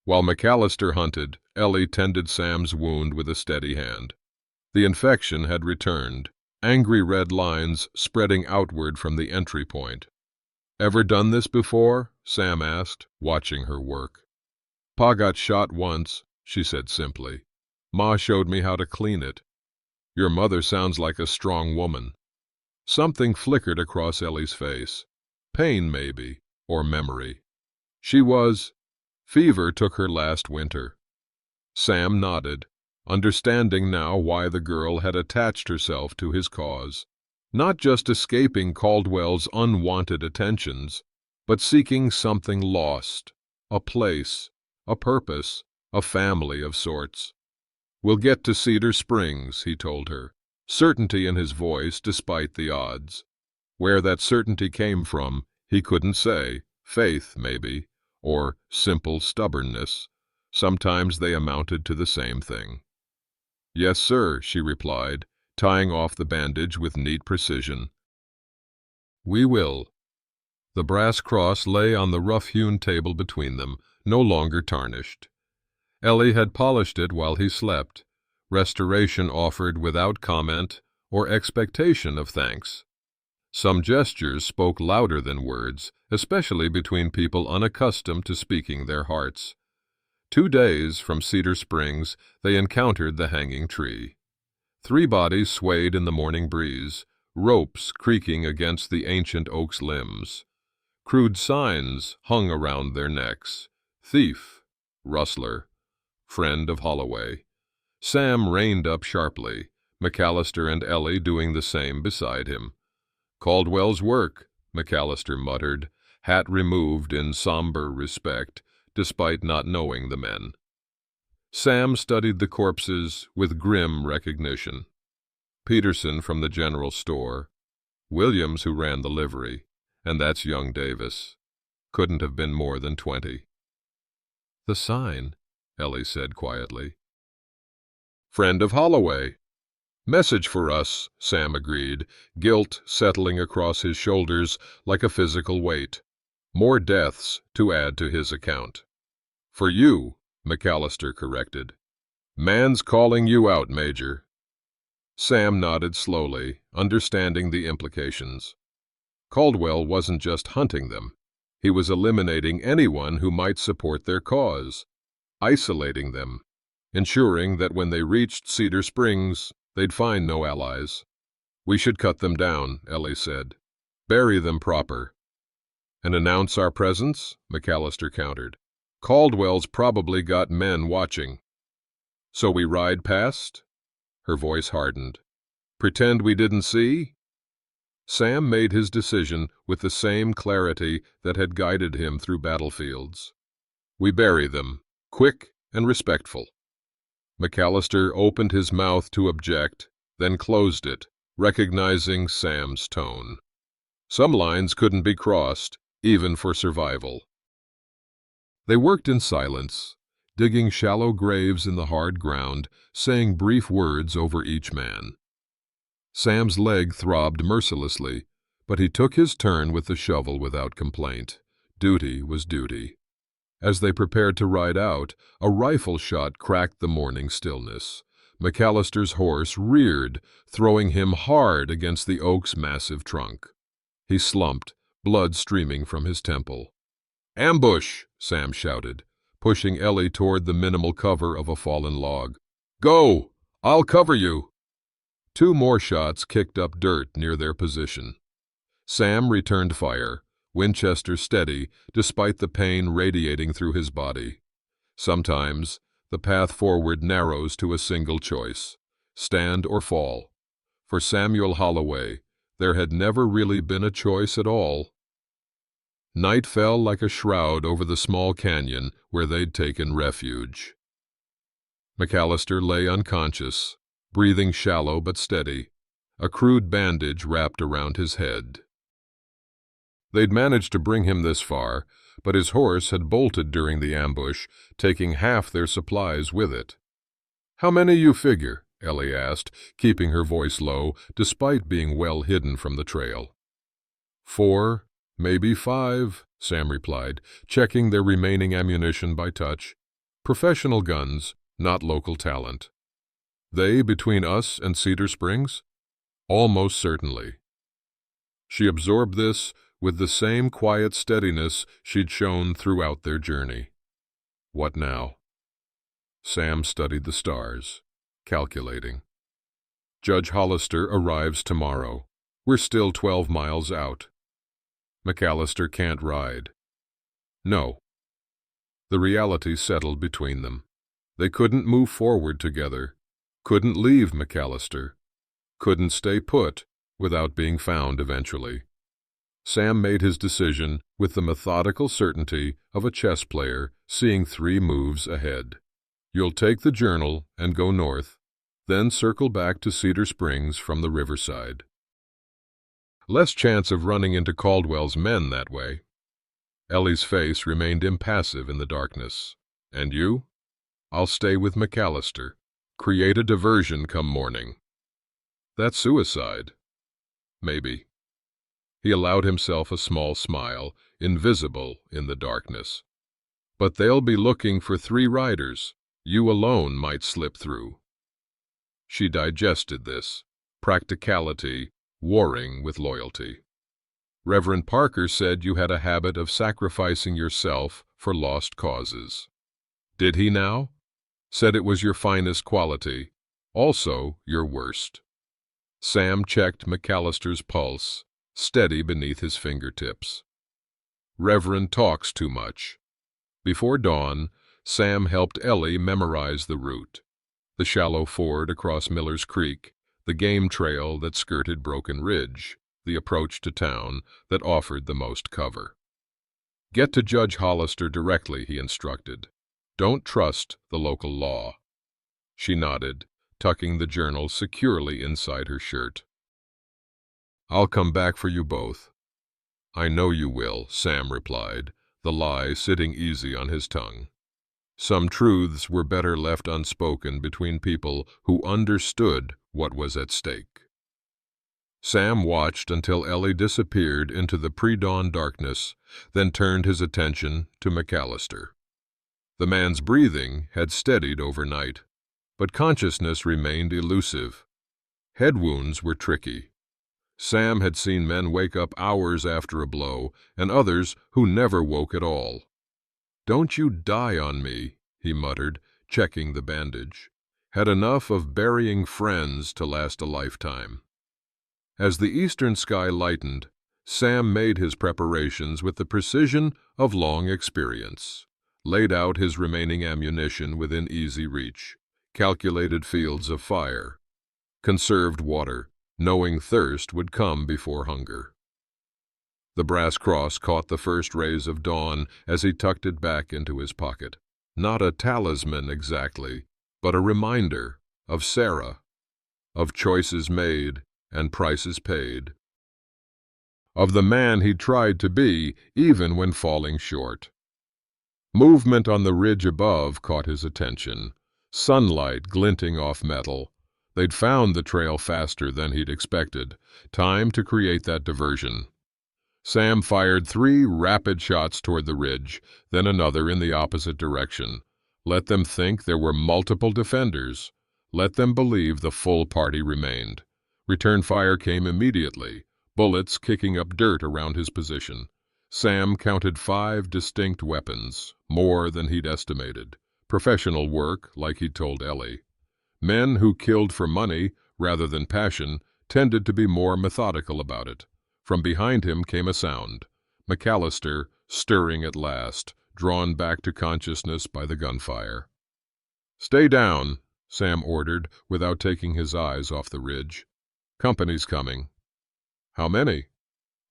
While McAllister hunted, Ellie tended Sam's wound with a steady hand. The infection had returned, angry red lines spreading outward from the entry point. "Ever done this before?" Sam asked, watching her work. "Pa got shot once," she said simply. "Ma showed me how to clean it." Your mother sounds like a strong woman. Something flickered across Ellie's face. Pain, maybe, or memory. She was. Fever took her last winter. Sam nodded, understanding now why the girl had attached herself to his cause. Not just escaping Caldwell's unwanted attentions, but seeking something lost, a place, a purpose, a family of sorts. "We'll get to Cedar Springs," he told her, certainty in his voice despite the odds. Where that certainty came from, he couldn't say. Faith, maybe, or simple stubbornness. Sometimes they amounted to the same thing. "Yes, sir," she replied, tying off the bandage with neat precision. "We will." The brass cross lay on the rough-hewn table between them, no longer tarnished. Ellie had polished it while he slept, restoration offered without comment or expectation of thanks. Some gestures spoke louder than words, especially between people unaccustomed to speaking their hearts. 2 days from Cedar Springs, they encountered the hanging tree. 3 bodies swayed in the morning breeze, ropes creaking against the ancient oak's limbs. Crude signs hung around their necks. Thief, rustler, friend of Holloway. Sam reined up sharply, McAllister and Ellie doing the same beside him. "Caldwell's work," McAllister muttered, hat removed in somber respect, despite not knowing the men. Sam studied the corpses with grim recognition. Peterson from the general store, Williams who ran the livery, and that's young Davis. Couldn't have been more than 20. "The sign," Ellie said quietly. "Friend of Holloway." "Message for us," Sam agreed, guilt settling across his shoulders like a physical weight. More deaths to add to his account. "For you," McAllister corrected. "Man's calling you out, Major." Sam nodded slowly, understanding the implications. Caldwell wasn't just hunting them. He was eliminating anyone who might support their cause, isolating them, ensuring that when they reached Cedar Springs, they'd find no allies. "We should cut them down," Ellie said. "Bury them proper." "And announce our presence?" McAllister countered. "Caldwell's probably got men watching." "So we ride past?" Her voice hardened. "Pretend we didn't see?" Sam made his decision with the same clarity that had guided him through battlefields. "We bury them, quick and respectful." McAllister opened his mouth to object, then closed it, recognizing Sam's tone. Some lines couldn't be crossed, even for survival. They worked in silence, digging shallow graves in the hard ground, saying brief words over each man. Sam's leg throbbed mercilessly, but he took his turn with the shovel without complaint. Duty was duty. As they prepared to ride out, a rifle shot cracked the morning stillness. McAllister's horse reared, throwing him hard against the oak's massive trunk. He slumped, blood streaming from his temple. "Ambush!" Sam shouted, pushing Ellie toward the minimal cover of a fallen log. "Go! I'll cover you!" 2 more shots kicked up dirt near their position. Sam returned fire, Winchester steady despite the pain radiating through his body. Sometimes the path forward narrows to a single choice: stand or fall. For Samuel Holloway, there had never really been a choice at all. Night fell like a shroud over the small canyon where they'd taken refuge. McAllister lay unconscious, breathing shallow but steady, a crude bandage wrapped around his head. They'd managed to bring him this far, but his horse had bolted during the ambush, taking half their supplies with it. "How many you figure?" Ellie asked, keeping her voice low, despite being well hidden from the trail. 4, maybe 5, Sam replied, checking their remaining ammunition by touch. "Professional guns, not local talent." "They between us and Cedar Springs?" "Almost certainly." She absorbed this with the same quiet steadiness she'd shown throughout their journey. What now? Sam studied the stars, calculating. Judge Hollister arrives tomorrow. We're still 12 miles out. McAllister can't ride. No. The reality settled between them. They couldn't move forward together, couldn't leave McAllister, couldn't stay put without being found eventually. Sam made his decision with the methodical certainty of a chess player seeing 3 moves ahead. You'll take the journal and go north, then circle back to Cedar Springs from the riverside. Less chance of running into Caldwell's men that way. Ellie's face remained impassive in the darkness. And you? I'll stay with McAllister. Create a diversion come morning. That's suicide. Maybe. He allowed himself a small smile, invisible in the darkness. But they'll be looking for 3 riders. You alone might slip through. She digested this. Practicality warring with loyalty. Reverend Parker said you had a habit of sacrificing yourself for lost causes. Did he now? Said it was your finest quality, also your worst. Sam checked McAllister's pulse, steady beneath his fingertips. Reverend talks too much. Before dawn, Sam helped Ellie memorize the route. The shallow ford across Miller's Creek, the game trail that skirted Broken Ridge, the approach to town that offered the most cover. Get to Judge Hollister directly, he instructed. Don't trust the local law. She nodded, tucking the journal securely inside her shirt. I'll come back for you both. I know you will, Sam replied, the lie sitting easy on his tongue. Some truths were better left unspoken between people who understood what was at stake. Sam watched until Ellie disappeared into the pre-dawn darkness, then turned his attention to McAllister. The man's breathing had steadied overnight, but consciousness remained elusive. Head wounds were tricky. Sam had seen men wake up hours after a blow, and others who never woke at all. "Don't you die on me," he muttered, checking the bandage. Had enough of burying friends to last a lifetime. As the eastern sky lightened, Sam made his preparations with the precision of long experience. Laid out his remaining ammunition within easy reach, calculated fields of fire, conserved water, knowing thirst would come before hunger. The brass cross caught the first rays of dawn as he tucked it back into his pocket. Not a talisman exactly, but a reminder of Sarah, of choices made and prices paid, of the man he tried to be even when falling short. Movement on the ridge above caught his attention, sunlight glinting off metal. They'd found the trail faster than he'd expected. Time to create that diversion. Sam fired 3 rapid shots toward the ridge, then another in the opposite direction. Let them think there were multiple defenders. Let them believe the full party remained. Return fire came immediately, bullets kicking up dirt around his position. Sam counted 5 distinct weapons, more than he'd estimated. Professional work, like he'd told Ellie. Men who killed for money rather than passion tended to be more methodical about it. From behind him came a sound. McAllister, stirring at last, drawn back to consciousness by the gunfire. "Stay down," Sam ordered, without taking his eyes off the ridge. "Company's coming." "How many?"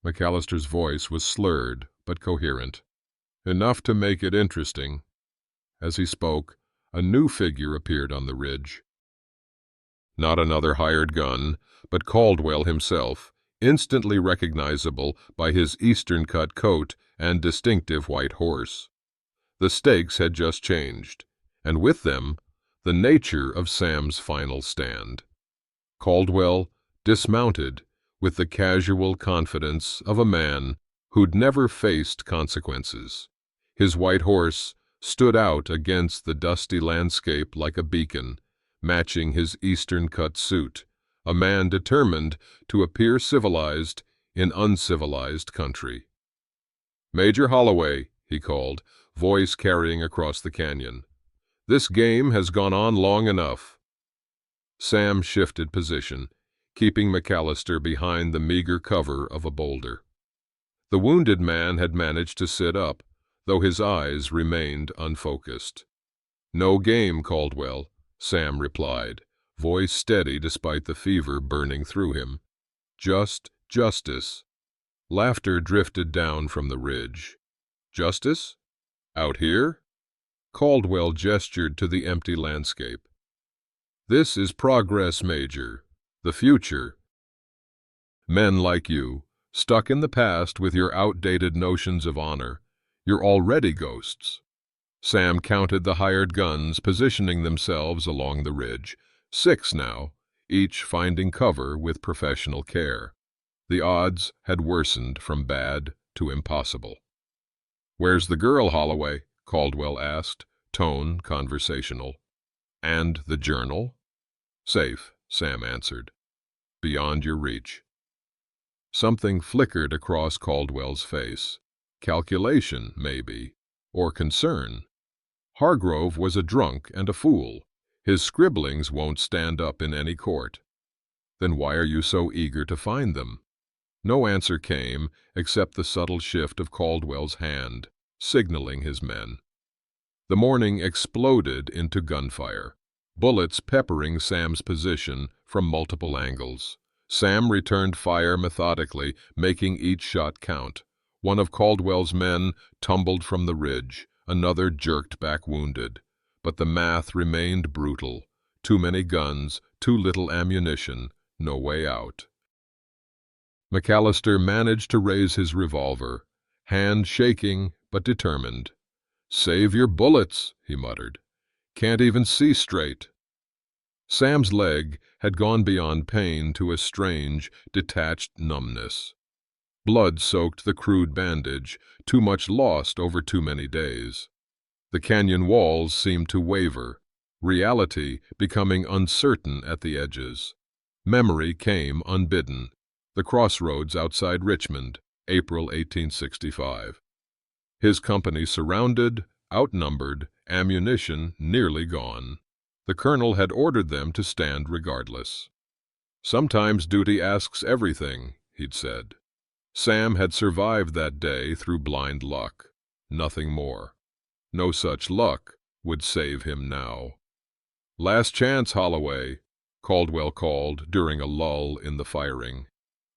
McAllister's voice was slurred but coherent. "Enough to make it interesting." As he spoke, a new figure appeared on the ridge. Not another hired gun, but Caldwell himself, instantly recognizable by his eastern-cut coat and distinctive white horse. The stakes had just changed, and with them, the nature of Sam's final stand. Caldwell dismounted with the casual confidence of a man who'd never faced consequences. His white horse stood out against the dusty landscape like a beacon, matching his eastern-cut suit, a man determined to appear civilized in uncivilized country. "Major Holloway," he called, voice carrying across the canyon. "This game has gone on long enough." Sam shifted position, keeping McAllister behind the meager cover of a boulder. The wounded man had managed to sit up, though his eyes remained unfocused. "No game, Caldwell," Sam replied, voice steady despite the fever burning through him. "Just justice." Laughter drifted down from the ridge. "Justice? Out here?" Caldwell gestured to the empty landscape. "This is progress, Major. The future. Men like you, stuck in the past with your outdated notions of honor, you're already ghosts." Sam counted the hired guns positioning themselves along the ridge. 6 now, each finding cover with professional care. The odds had worsened from bad to impossible. "Where's the girl, Holloway?" Caldwell asked, tone conversational. "And the journal?" "Safe," Sam answered. "Beyond your reach." Something flickered across Caldwell's face. Calculation, maybe, or concern. Hargrove was a drunk and a fool. His scribblings won't stand up in any court. "Then why are you so eager to find them?" No answer came except the subtle shift of Caldwell's hand, signaling his men. The morning exploded into gunfire, bullets peppering Sam's position from multiple angles. Sam returned fire methodically, making each shot count. One of Caldwell's men tumbled from the ridge, another jerked back wounded. But the math remained brutal. Too many guns, too little ammunition, no way out. McAllister managed to raise his revolver, hand shaking but determined. "Save your bullets," he muttered. "Can't even see straight." Sam's leg had gone beyond pain to a strange, detached numbness. Blood soaked the crude bandage, too much lost over too many days. The canyon walls seemed to waver, reality becoming uncertain at the edges. Memory came unbidden. The crossroads outside Richmond, April 1865. His company surrounded, outnumbered, ammunition nearly gone. The colonel had ordered them to stand regardless. "Sometimes duty asks everything," he'd said. Sam had survived that day through blind luck. Nothing more. No such luck would save him now. "Last chance, Holloway," Caldwell called during a lull in the firing.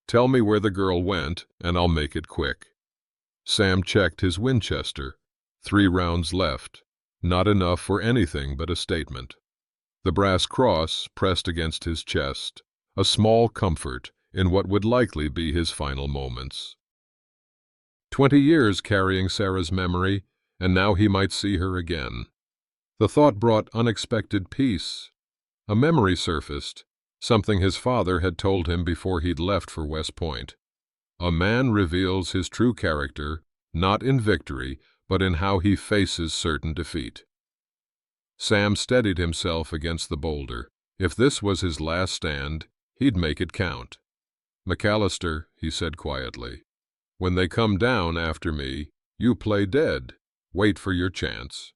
"Tell me where the girl went, and I'll make it quick." Sam checked his Winchester. 3 rounds left. Not enough for anything but a statement. The brass cross pressed against his chest, a small comfort in what would likely be his final moments. 20 years carrying Sarah's memory, and now he might see her again. The thought brought unexpected peace. A memory surfaced, something his father had told him before he'd left for West Point. A man reveals his true character, not in victory, but in how he faces certain defeat. Sam steadied himself against the boulder. If this was his last stand, he'd make it count. "McAllister," he said quietly, "when they come down after me, you play dead. Wait for your chance."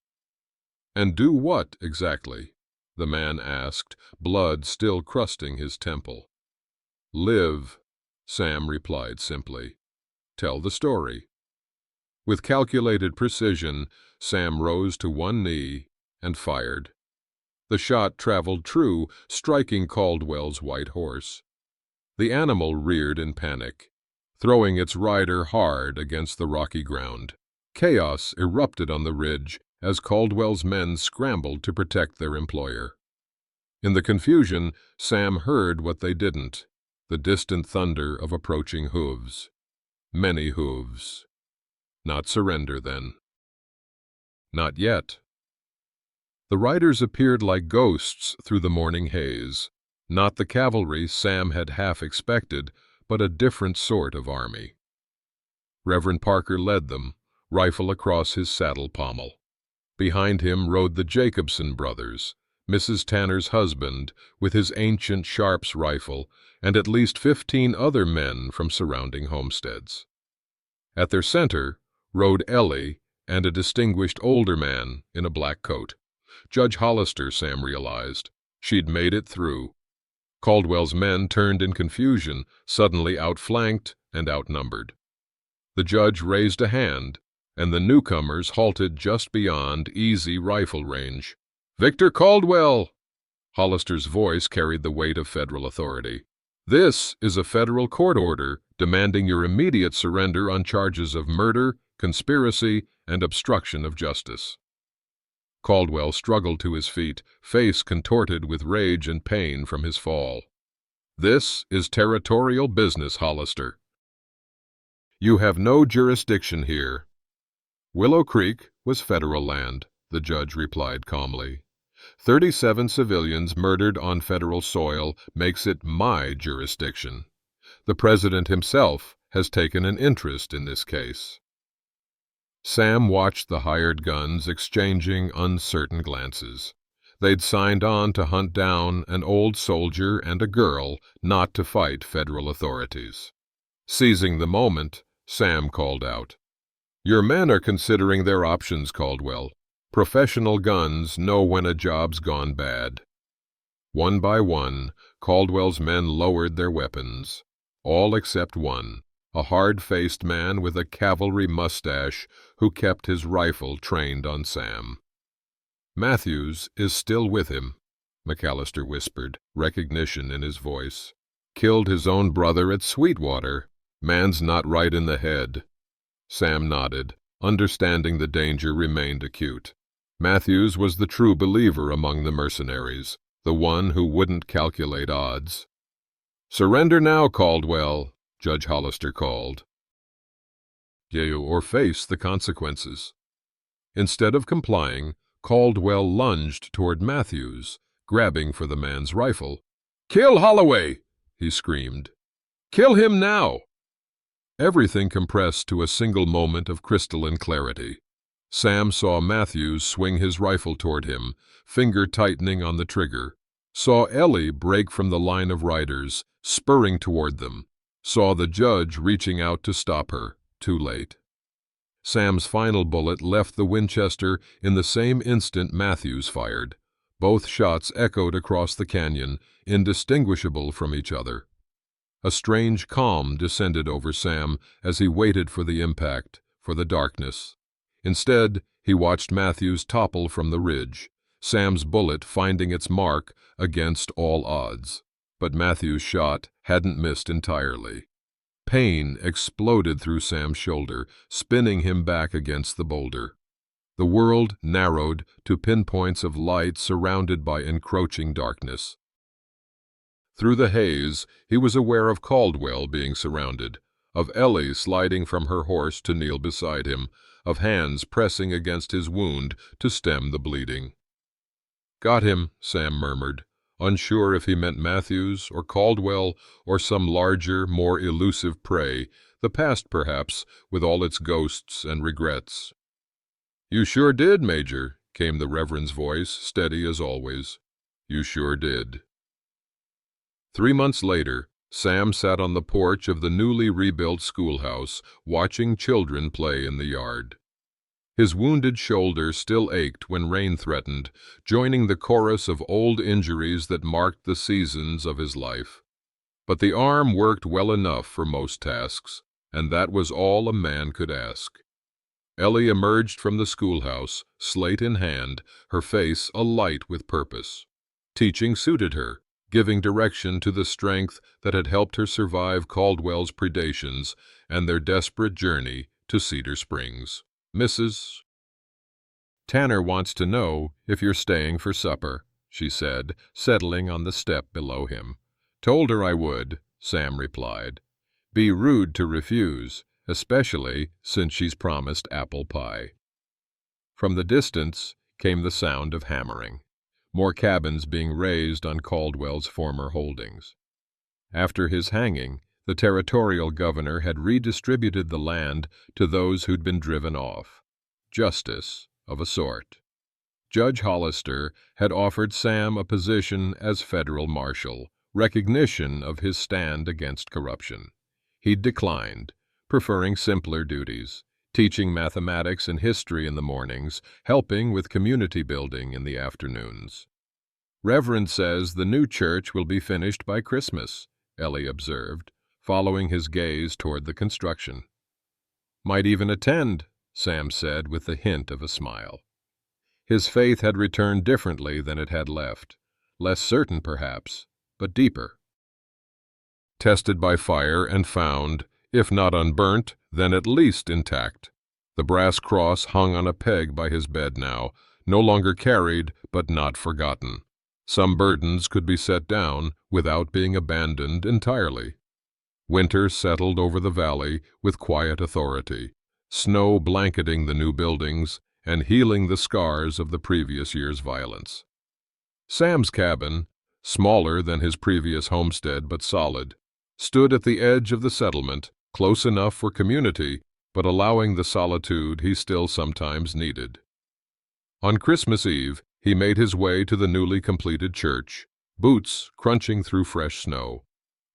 "And do what, exactly?" the man asked, blood still crusting his temple. "Live," Sam replied simply. "Tell the story." With calculated precision, Sam rose to one knee and fired. The shot traveled true, striking Caldwell's white horse. The animal reared in panic, throwing its rider hard against the rocky ground. Chaos erupted on the ridge as Caldwell's men scrambled to protect their employer. In the confusion, Sam heard what they didn't, the distant thunder of approaching hooves. Many hooves. Not surrender, then. Not yet. The riders appeared like ghosts through the morning haze. Not the cavalry Sam had half expected, but a different sort of army. Reverend Parker led them, rifle across his saddle pommel. Behind him rode the Jacobson brothers, Mrs. Tanner's husband, with his ancient Sharps rifle, and at least 15 other men from surrounding homesteads. At their center rode Ellie and a distinguished older man in a black coat. Judge Hollister, Sam realized, She'd made it through. Caldwell's men turned in confusion, suddenly outflanked and outnumbered. The judge raised a hand, and the newcomers halted just beyond easy rifle range. "Victor Caldwell!" Hollister's voice carried the weight of federal authority. "This is a federal court order demanding your immediate surrender on charges of murder, conspiracy, and obstruction of justice." Caldwell struggled to his feet, face contorted with rage and pain from his fall. "This is territorial business, Hollister. You have no jurisdiction here." "Willow Creek was federal land," the judge replied calmly. 37 civilians murdered on federal soil makes it my jurisdiction. The president himself has taken an interest in this case." Sam watched the hired guns exchanging uncertain glances. They'd signed on to hunt down an old soldier and a girl, not to fight federal authorities. Seizing the moment, Sam called out, "Your men are considering their options, Caldwell. Professional guns know when a job's gone bad." One by one, Caldwell's men lowered their weapons. All except one, a hard-faced man with a cavalry mustache who kept his rifle trained on Sam. "Matthews is still with him," McAllister whispered, recognition in his voice. "Killed his own brother at Sweetwater. Man's not right in the head." Sam nodded, understanding the danger remained acute. Matthews was the true believer among the mercenaries, the one who wouldn't calculate odds. "Surrender now, Caldwell," Judge Hollister called. "Or face the consequences." Instead of complying, Caldwell lunged toward Matthews, grabbing for the man's rifle. "Kill Holloway!" he screamed. "Kill him now!" Everything compressed to a single moment of crystalline clarity. Sam saw Matthews swing his rifle toward him, finger tightening on the trigger. Saw Ellie break from the line of riders, spurring toward them. Saw the judge reaching out to stop her, too late. Sam's final bullet left the Winchester in the same instant Matthews fired. Both shots echoed across the canyon, indistinguishable from each other. A strange calm descended over Sam as he waited for the impact, for the darkness. Instead, he watched Matthews topple from the ridge, Sam's bullet finding its mark against all odds. But Matthews' shot hadn't missed entirely. Pain exploded through Sam's shoulder, spinning him back against the boulder. The world narrowed to pinpoints of light surrounded by encroaching darkness. Through the haze, he was aware of Caldwell being surrounded, of Ellie sliding from her horse to kneel beside him, of hands pressing against his wound to stem the bleeding. "Got him," Sam murmured, unsure if he meant Matthews or Caldwell or some larger, more elusive prey, the past perhaps, with all its ghosts and regrets. "You sure did, Major," came the Reverend's voice, steady as always. "You sure did." 3 months later, Sam sat on the porch of the newly rebuilt schoolhouse, watching children play in the yard. His wounded shoulder still ached when rain threatened, joining the chorus of old injuries that marked the seasons of his life. But the arm worked well enough for most tasks, and that was all a man could ask. Ellie emerged from the schoolhouse, slate in hand, her face alight with purpose. Teaching suited her, giving direction to the strength that had helped her survive Caldwell's predations and their desperate journey to Cedar Springs. "Mrs. Tanner wants to know if you're staying for supper," she said, settling on the step below him. "Told her I would," Sam replied. "Be rude to refuse, especially since she's promised apple pie." From the distance came the sound of hammering, more cabins being raised on Caldwell's former holdings. After his hanging, the territorial governor had redistributed the land to those who'd been driven off. Justice, of a sort. Judge Hollister had offered Sam a position as federal marshal, recognition of his stand against corruption. He'd declined, preferring simpler duties, teaching mathematics and history in the mornings, helping with community building in the afternoons. Reverend says the new church will be finished by Christmas, Ellie observed, following his gaze toward the construction. Might even attend, Sam said with the hint of a smile. His faith had returned differently than it had left, less certain perhaps, but deeper. Tested by fire and found, if not unburnt, then at least intact. The brass cross hung on a peg by his bed now, no longer carried but not forgotten. Some burdens could be set down without being abandoned entirely. Winter settled over the valley with quiet authority, snow blanketing the new buildings and healing the scars of the previous year's violence. Sam's cabin, smaller than his previous homestead but solid, stood at the edge of the settlement, close enough for community, but allowing the solitude he still sometimes needed. On Christmas Eve, he made his way to the newly completed church, boots crunching through fresh snow.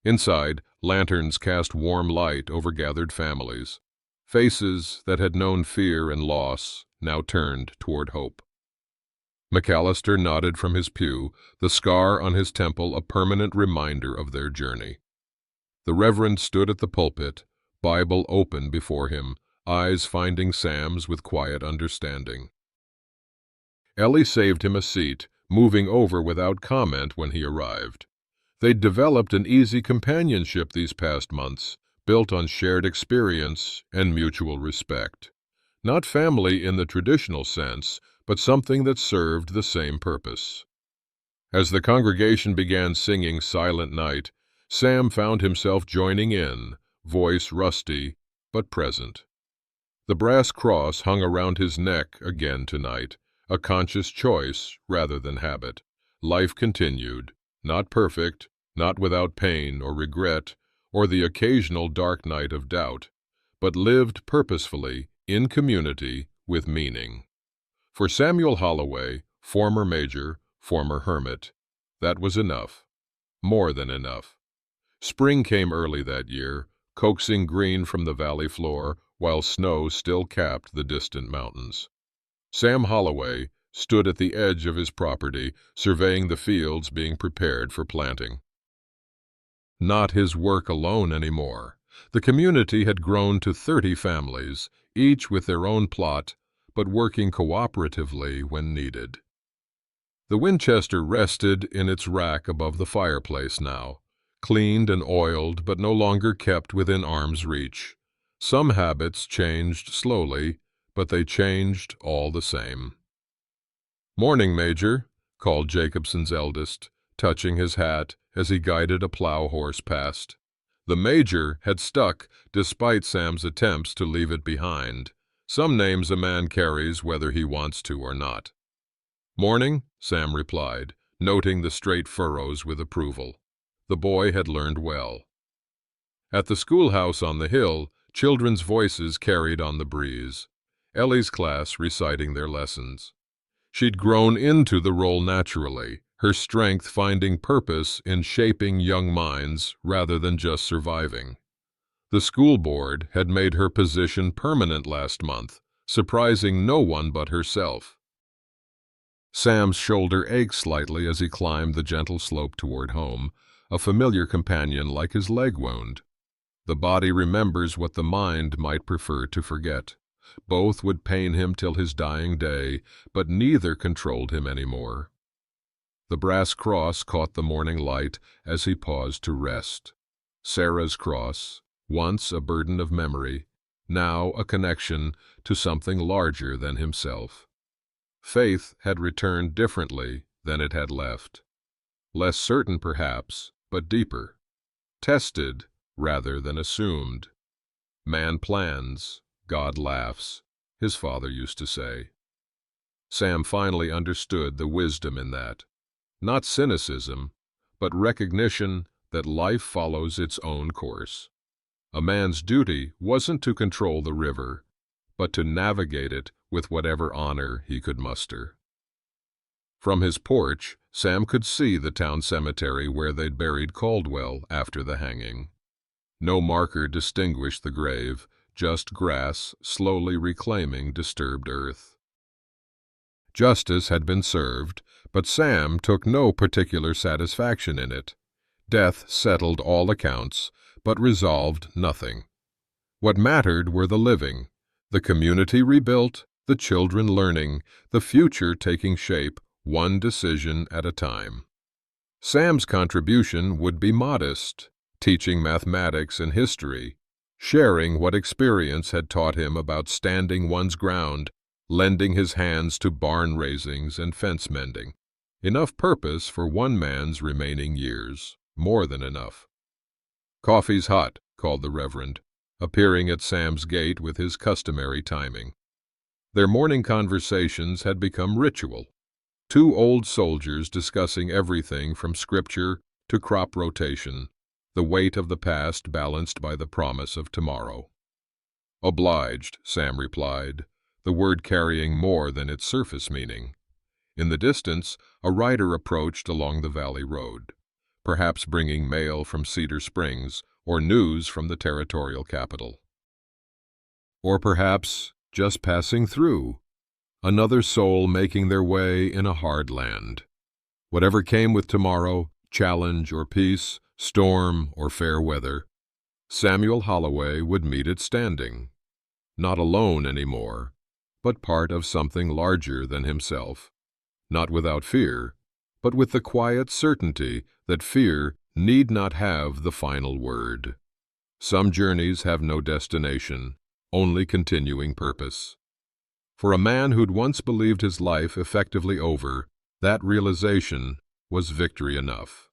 Inside, lanterns cast warm light over gathered families. Faces that had known fear and loss now turned toward hope. McAllister nodded from his pew, the scar on his temple a permanent reminder of their journey. The Reverend stood at the pulpit, Bible open before him, eyes finding Sam's with quiet understanding. Ellie saved him a seat, moving over without comment when he arrived. They'd developed an easy companionship these past months, built on shared experience and mutual respect. Not family in the traditional sense, but something that served the same purpose. As the congregation began singing Silent Night, Sam found himself joining in, voice rusty, but present. The brass cross hung around his neck again tonight, a conscious choice rather than habit. Life continued, not perfect, not without pain or regret, or the occasional dark night of doubt, but lived purposefully, in community, with meaning. For Samuel Holloway, former major, former hermit, that was enough, more than enough. Spring came early that year, coaxing green from the valley floor, while snow still capped the distant mountains. Sam Holloway stood at the edge of his property, surveying the fields being prepared for planting. Not his work alone anymore. The community had grown to 30 families, each with their own plot, but working cooperatively when needed. The Winchester rested in its rack above the fireplace now, cleaned and oiled but no longer kept within arm's reach. Some habits changed slowly, but they changed all the same. "Morning, Major," called Jacobson's eldest, touching his hat as he guided a plow horse past. The Major had stuck despite Sam's attempts to leave it behind. Some names a man carries whether he wants to or not. "Morning," Sam replied, noting the straight furrows with approval. The boy had learned well. At the schoolhouse on the hill, children's voices carried on the breeze. Ellie's class reciting their lessons. She'd grown into the role naturally, her strength finding purpose in shaping young minds rather than just surviving. The school board had made her position permanent last month, surprising no one but herself. Sam's shoulder ached slightly as he climbed the gentle slope toward home, a familiar companion like his leg wound. The body remembers what the mind might prefer to forget. Both would pain him till his dying day, but neither controlled him anymore. The brass cross caught the morning light as he paused to rest. Sarah's cross, once a burden of memory, now a connection to something larger than himself. Faith had returned differently than it had left. Less certain, perhaps, but deeper. Tested rather than assumed. Man plans, God laughs, his father used to say. Sam finally understood the wisdom in that. Not cynicism, but recognition that life follows its own course. A man's duty wasn't to control the river, but to navigate it with whatever honor he could muster. From his porch, Sam could see the town cemetery where they'd buried Caldwell after the hanging. No marker distinguished the grave, just grass slowly reclaiming disturbed earth. Justice had been served, But Sam took no particular satisfaction in it. Death settled all accounts, but resolved nothing. What mattered were the living, the community rebuilt, the children learning, the future taking shape, one decision at a time. Sam's contribution would be modest, teaching mathematics and history, sharing what experience had taught him about standing one's ground, lending his hands to barn raisings and fence mending. Enough purpose for one man's remaining years, more than enough. "Coffee's hot," called the Reverend, appearing at Sam's gate with his customary timing. Their morning conversations had become ritual. Two old soldiers discussing everything from scripture to crop rotation, the weight of the past balanced by the promise of tomorrow. "Obliged," Sam replied, the word carrying more than its surface meaning. In the distance, a rider approached along the valley road, perhaps bringing mail from Cedar Springs or news from the territorial capital. Or perhaps just passing through, another soul making their way in a hard land. Whatever came with tomorrow, challenge or peace, storm or fair weather, Samuel Holloway would meet it standing, not alone anymore, but part of something larger than himself, not without fear, but with the quiet certainty that fear need not have the final word. Some journeys have no destination, only continuing purpose. For a man who'd once believed his life effectively over, that realization was victory enough.